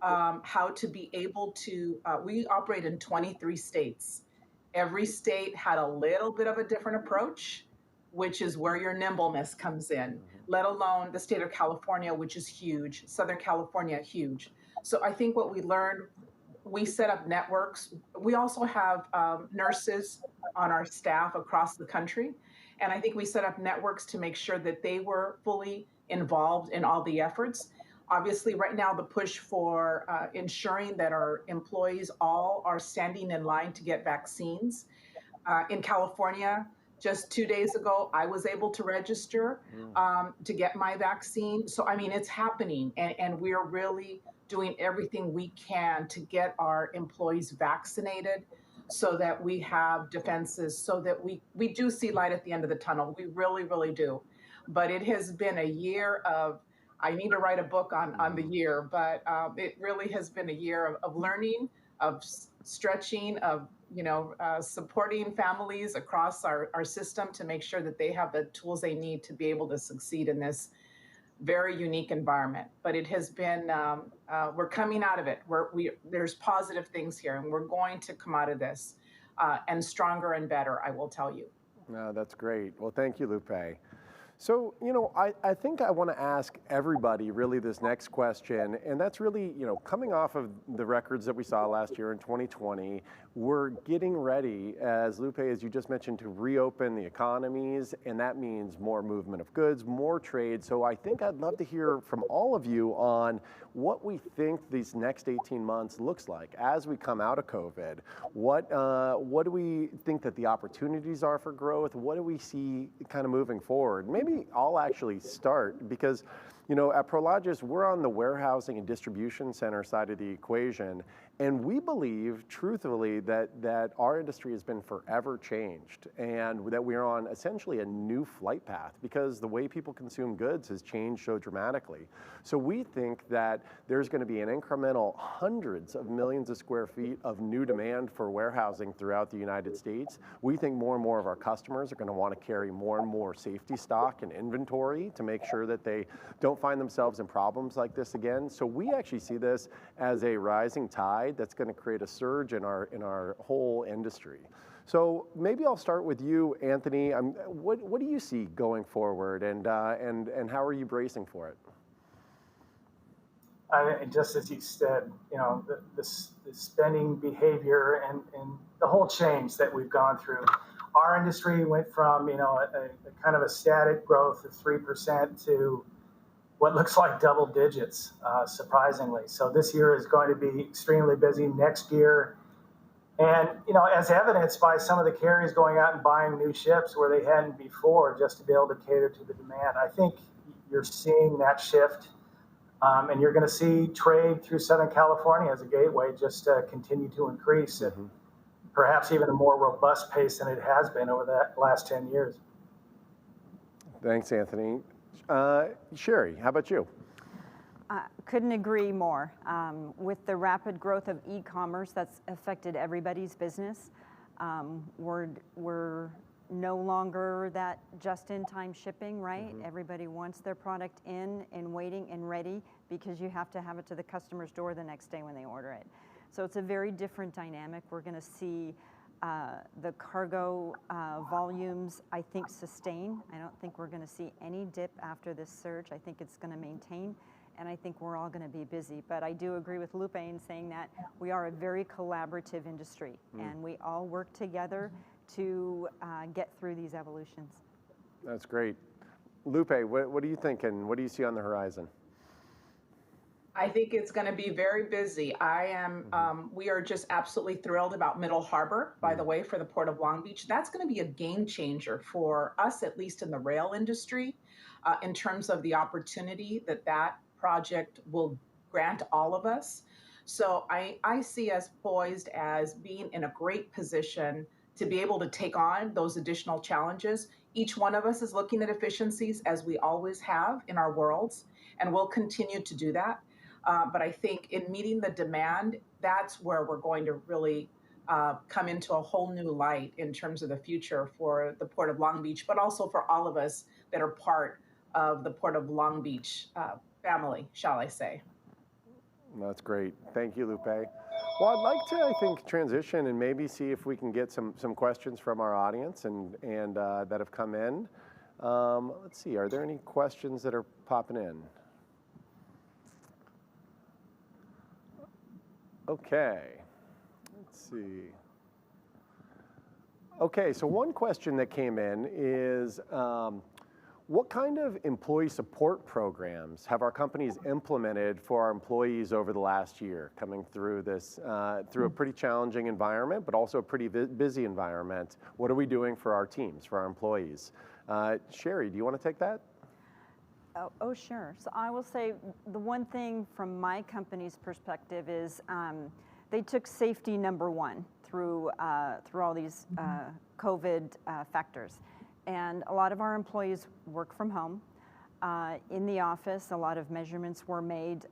how to be able to, we operate in 23 states. Every state had a little bit of a different approach, which is where your nimbleness comes in, let alone the state of California, which is huge, Southern California, huge. So I think what we learned, we set up networks. We also have nurses on our staff across the country. And I think we set up networks to make sure that they were fully involved in all the efforts. Obviously, right now, the push for ensuring that our employees all are standing in line to get vaccines. In California, just 2 days ago, I was able to register to get my vaccine. So, I mean, it's happening, and we're really doing everything we can to get our employees vaccinated so that we have defenses, so that we do see light at the end of the tunnel. We really, really do. But it has been a year of, I need to write a book on the year, but it really has been a year of learning, of stretching, of supporting families across our system to make sure that they have the tools they need to be able to succeed in this very unique environment. But it has been, we're coming out of it. There's positive things here, and we're going to come out of this and stronger and better, I will tell you. That's great. Well, thank you, Lupe. So, I think I want to ask everybody really this next question, and that's really, coming off of the records that we saw last year in 2020, we're getting ready, as Lupe, as you just mentioned, to reopen the economies, and that means more movement of goods, more trade. So I think I'd love to hear from all of you on what we think these next 18 months looks like as we come out of COVID. What do we think that the opportunities are for growth? What do we see kind of moving forward? Maybe I'll actually start because, at Prologis, we're on the warehousing and distribution center side of the equation. And we believe, truthfully, that our industry has been forever changed and that we are on essentially a new flight path because the way people consume goods has changed so dramatically. So we think that there's going to be an incremental hundreds of millions of square feet of new demand for warehousing throughout the United States. We think more and more of our customers are going to want to carry more and more safety stock and inventory to make sure that they don't find themselves in problems like this again. So we actually see this as a rising tide that's going to create a surge in our whole industry. So maybe I'll start with you, Anthony. What do you see going forward, and how are you bracing for it? Just as you said, the spending behavior and the whole change that we've gone through. Our industry went from a kind of a static growth of 3% to what looks like double digits, surprisingly. So this year is going to be extremely busy. Next year, and as evidenced by some of the carriers going out and buying new ships where they hadn't before, just to be able to cater to the demand. I think you're seeing that shift, and you're going to see trade through Southern California as a gateway just continue to increase at perhaps even a more robust pace than it has been over the last 10 years. Thanks, Anthony. Sherry, how about you? Couldn't agree more. With the rapid growth of e-commerce that's affected everybody's business, we're no longer that just-in-time shipping, right? Everybody wants their product in and waiting and ready because you have to have it to the customer's door the next day when they order it. So it's a very different dynamic. We're going to see the cargo volumes, I think, sustain. I don't think we're going to see any dip after this surge. I think it's going to maintain, and I think we're all going to be busy. But I do agree with Lupe in saying that we are a very collaborative industry, and we all work together to get through these evolutions. That's great. Lupe, what do you think, and what do you see on the horizon? I think it's going to be very busy. We are just absolutely thrilled about Middle Harbor, by the way, for the Port of Long Beach. That's going to be a game changer for us, at least in the rail industry, in terms of the opportunity that project will grant all of us. So I see us poised as being in a great position to be able to take on those additional challenges. Each one of us is looking at efficiencies, as we always have in our worlds, and we'll continue to do that. But I think in meeting the demand, that's where we're going to really come into a whole new light in terms of the future for the Port of Long Beach, but also for all of us that are part of the Port of Long Beach family, shall I say. That's great. Thank you, Lupe. Well, I'd like to, I think, transition and maybe see if we can get some questions from our audience and that have come in. Let's see, are there any questions that are popping in? Okay, let's see. Okay, so one question that came in is, what kind of employee support programs have our companies implemented for our employees over the last year, coming through this, through a pretty challenging environment, but also a pretty busy environment? What are we doing for our teams, for our employees? Sherry, do you want to take that? Oh, sure. So I will say the one thing from my company's perspective is they took safety number one through all these COVID factors. And a lot of our employees work from home. In the office, a lot of measurements were made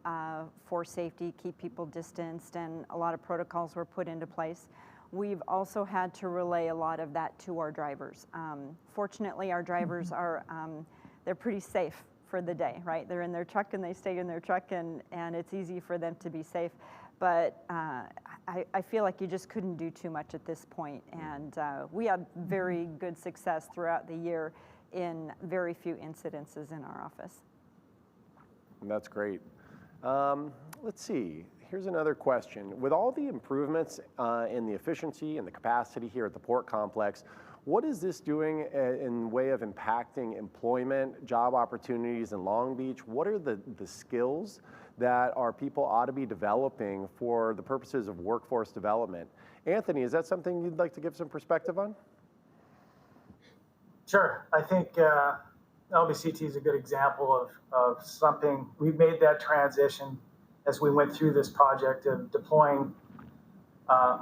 for safety, keep people distanced, and a lot of protocols were put into place. We've also had to relay a lot of that to our drivers. Fortunately, our drivers are, they're pretty safe for the day, right? They're in their truck and they stay in their truck, and it's easy for them to be safe. But I feel like you just couldn't do too much at this point. And we had very good success throughout the year in very few incidences in our office. That's great. Let's see. Here's another question. With all the improvements in the efficiency and the capacity here at the port complex, what is this doing in way of impacting employment, job opportunities in Long Beach? What are the skills that our people ought to be developing for the purposes of workforce development? Anthony, is that something you'd like to give some perspective on? Sure. I think LBCT is a good example of something. We've made that transition as we went through this project of deploying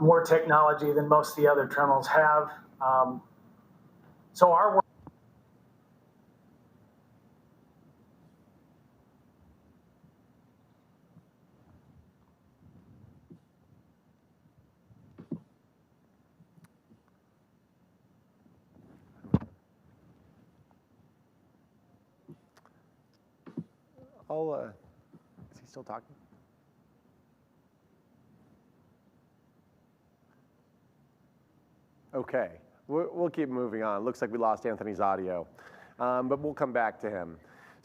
more technology than most of the other terminals have. So our work. Is he still talking? Okay, we'll keep moving on. Looks like we lost Anthony's audio, but we'll come back to him.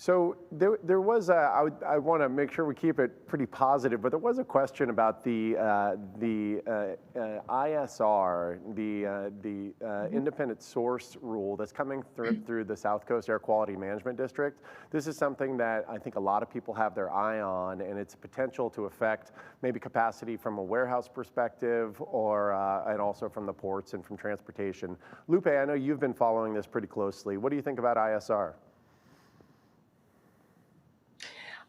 So there was I want to make sure we keep it pretty positive, but there was a question about the ISR, the independent source rule that's coming through the South Coast Air Quality Management District. This is something that I think a lot of people have their eye on, and its potential to affect maybe capacity from a warehouse perspective, or and also from the ports and from transportation. Lupe, I know you've been following this pretty closely. What do you think about ISR?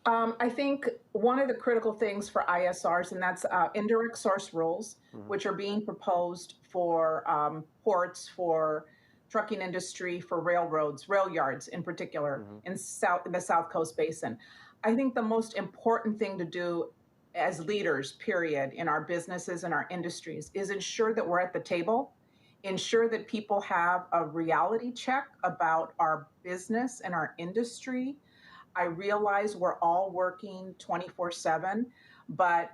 I think one of the critical things for ISRs, and that's indirect source rules, which are being proposed for ports, for trucking industry, for railroads, rail yards in particular, in the South Coast Basin. I think the most important thing to do as leaders, period, in our businesses and our industries is ensure that we're at the table, ensure that people have a reality check about our business and our industry. I realize we're all working 24/7, but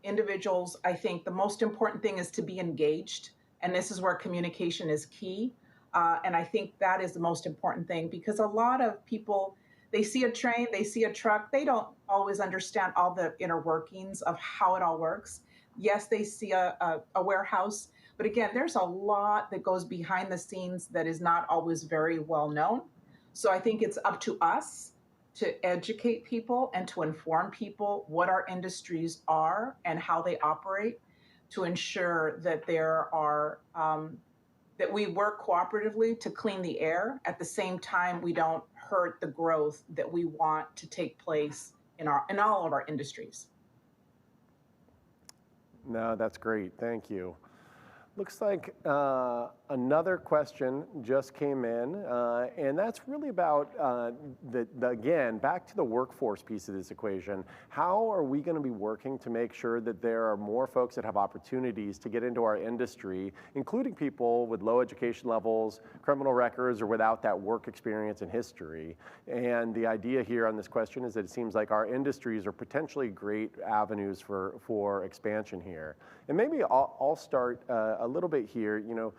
individuals, I think the most important thing is to be engaged. And this is where communication is key. And I think that is the most important thing, because a lot of people, they see a train, they see a truck, they don't always understand all the inner workings of how it all works. Yes, they see a warehouse, but again, there's a lot that goes behind the scenes that is not always very well known. So I think it's up to us to educate people and to inform people what our industries are and how they operate, to ensure that there are that we work cooperatively to clean the air. At the same time, we don't hurt the growth that we want to take place in all of our industries. No, that's great. Thank you. Looks like another question just came in, and that's really about, again, back to the workforce piece of this equation. How are we going to be working to make sure that there are more folks that have opportunities to get into our industry, including people with low education levels, criminal records, or without that work experience and history? And the idea here on this question is that it seems like our industries are potentially great avenues for expansion here. And maybe I'll start a little bit here. You know,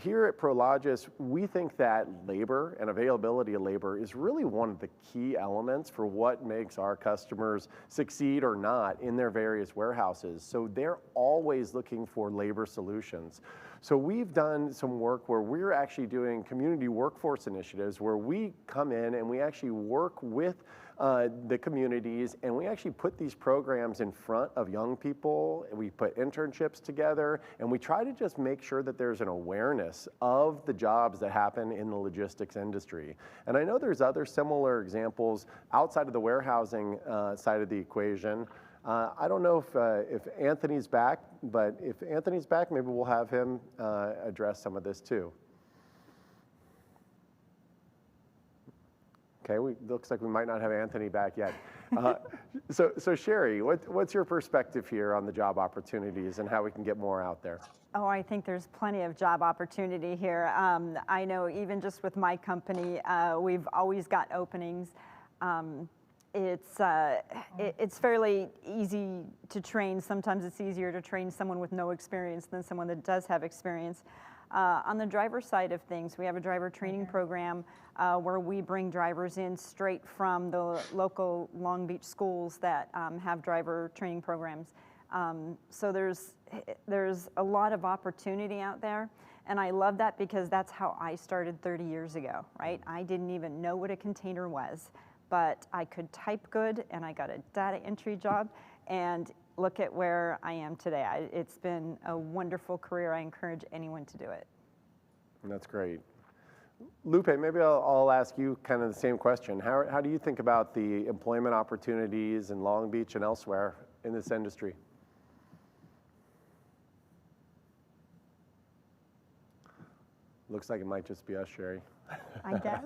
here at Prologis, we think that labor and availability of labor is really one of the key elements for what makes our customers succeed or not in their various warehouses. So they're always looking for labor solutions. So we've done some work where we're actually doing community workforce initiatives where we come in and we actually work with the communities, and we actually put these programs in front of young people. We put internships together, and we try to just make sure that there's an awareness of the jobs that happen in the logistics industry. And I know there's other similar examples outside of the warehousing side of the equation. I don't know if Anthony's back, but if Anthony's back, maybe we'll have him address some of this too. Okay, looks like we might not have Anthony back yet. So Sherry, what's your perspective here on the job opportunities and how we can get more out there? Oh, I think there's plenty of job opportunity here. I know even just with my company, we've always got openings. It's fairly easy to train. Sometimes it's easier to train someone with no experience than someone that does have experience. On the driver side of things, we have a driver training program where we bring drivers in straight from the local Long Beach schools that have driver training programs. So there's a lot of opportunity out there. And I love that because that's how I started 30 years ago, right? I didn't even know what a container was, but I could type good and I got a data entry job, and look at where I am today. It's been a wonderful career. I encourage anyone to do it. That's great. Lupe, maybe I'll ask you kind of the same question. How do you think about the employment opportunities in Long Beach and elsewhere in this industry? Looks like it might just be us, Sherry. I guess.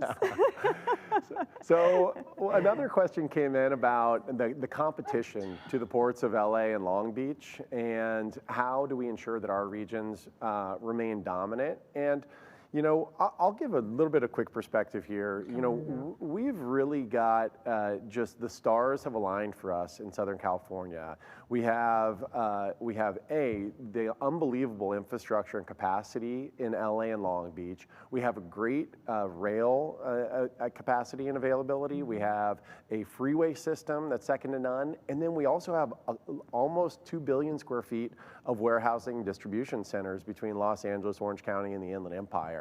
So another question came in about the competition to the ports of LA and Long Beach, and how do we ensure that our regions remain dominant? And you know, I'll give a little bit of quick perspective here. You know, we've really got just the stars have aligned for us in Southern California. We have the unbelievable infrastructure and capacity in LA and Long Beach. We have a great rail capacity and availability. We have a freeway system that's second to none. And then we also have almost 2 billion square feet of warehousing distribution centers between Los Angeles, Orange County, and the Inland Empire.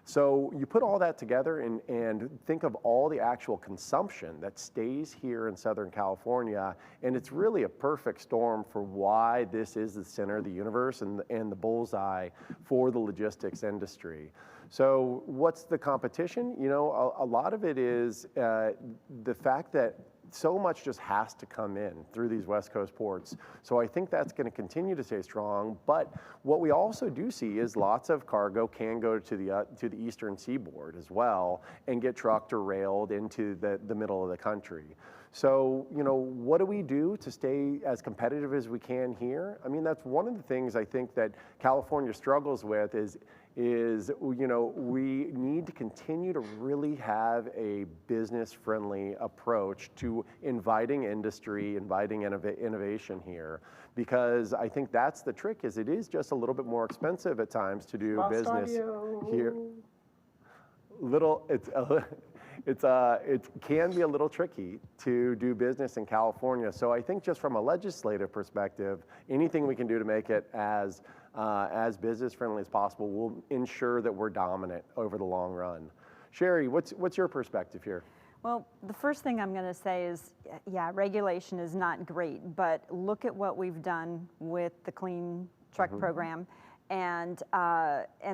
So you put all that together and think of all the actual consumption that stays here in Southern California, and it's really a perfect storm for why this is the center of the universe and the bullseye for the logistics industry. So what's the competition? You know, a lot of it is the fact that so much just has to come in through these West Coast ports. So I think that's going to continue to stay strong. But what we also do see is lots of cargo can go to the eastern seaboard as well and get trucked or railed into the middle of the country. So, you know, what do we do to stay as competitive as we can here? I mean, that's one of the things I think that California struggles with is, you know, we need to continue to really have a business-friendly approach to inviting industry, inviting innovation here, because I think that's the trick. Is it is just a little bit more expensive at times to do business here. It can be a little tricky to do business in California. So I think just from a legislative perspective, anything we can do to make it as business friendly as possible will ensure that we're dominant over the long run. Sherry, what's your perspective here? Well, the first thing I'm going to say is, yeah, regulation is not great, but look at what we've done with the Clean Truck program. And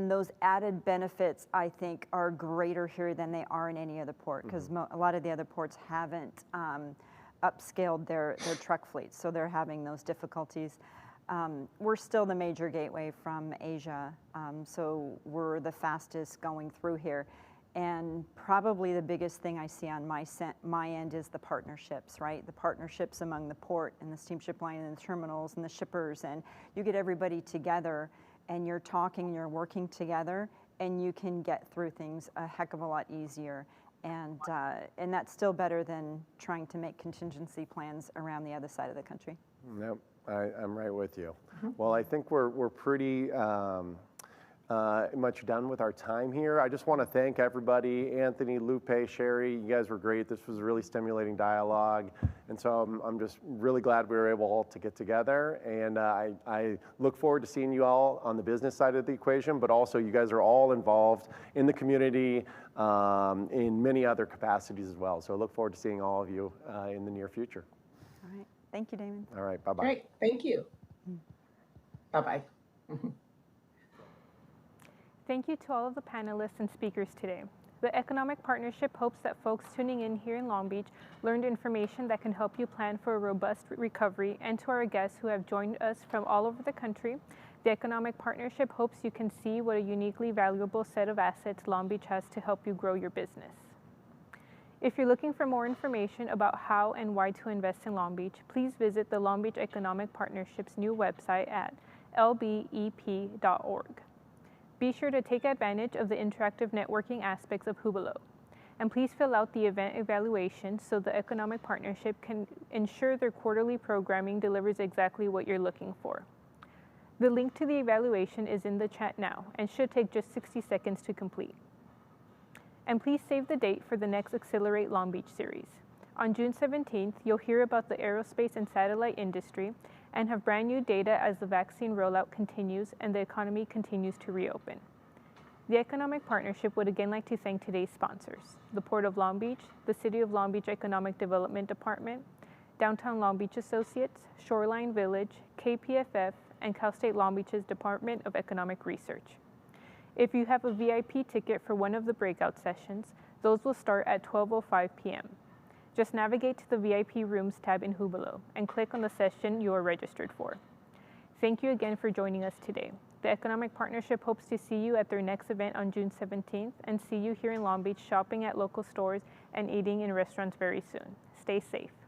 those added benefits, I think, are greater here than they are in any other port, because a lot of the other ports haven't upscaled their truck fleets, so they're having those difficulties. We're still the major gateway from Asia, so we're the fastest going through here. And probably the biggest thing I see on my end is the partnerships, right? The partnerships among the port and the steamship line and the terminals and the shippers, and you get everybody together and you're talking, you're working together, and you can get through things a heck of a lot easier. And that's still better than trying to make contingency plans around the other side of the country. Yep, I'm right with you. Well, I think we're pretty much done with our time here. I just want to thank everybody, Anthony, Lupe, Sherry, you guys were great. This was a really stimulating dialogue. And so I'm just really glad we were able to get together. And I look forward to seeing you all on the business side of the equation, but also you guys are all involved in the community in many other capacities as well. So I look forward to seeing all of you in the near future. All right. Thank you, Damon. All right. Bye-bye. Great. Thank you. Bye-bye. Thank you to all of the panelists and speakers today. The Economic Partnership hopes that folks tuning in here in Long Beach learned information that can help you plan for a robust recovery, and to our guests who have joined us from all over the country, the Economic Partnership hopes you can see what a uniquely valuable set of assets Long Beach has to help you grow your business. If you're looking for more information about how and why to invest in Long Beach, please visit the Long Beach Economic Partnership's new website at lbep.org. Be sure to take advantage of the interactive networking aspects of Hubalo. And please fill out the event evaluation so the Economic Partnership can ensure their quarterly programming delivers exactly what you're looking for. The link to the evaluation is in the chat now and should take just 60 seconds to complete. And please save the date for the next Accelerate Long Beach series. On June 17th, you'll hear about the aerospace and satellite industry and have brand new data as the vaccine rollout continues and the economy continues to reopen. The Economic Partnership would again like to thank today's sponsors: the Port of Long Beach, the City of Long Beach Economic Development Department, Downtown Long Beach Associates, Shoreline Village, KPFF, and Cal State Long Beach's Department of Economic Research. If you have a VIP ticket for one of the breakout sessions, those will start at 12:05 p.m. Just navigate to the VIP Rooms tab in Hubalo and click on the session you are registered for. Thank you again for joining us today. The Economic Partnership hopes to see you at their next event on June 17th and see you here in Long Beach shopping at local stores and eating in restaurants very soon. Stay safe.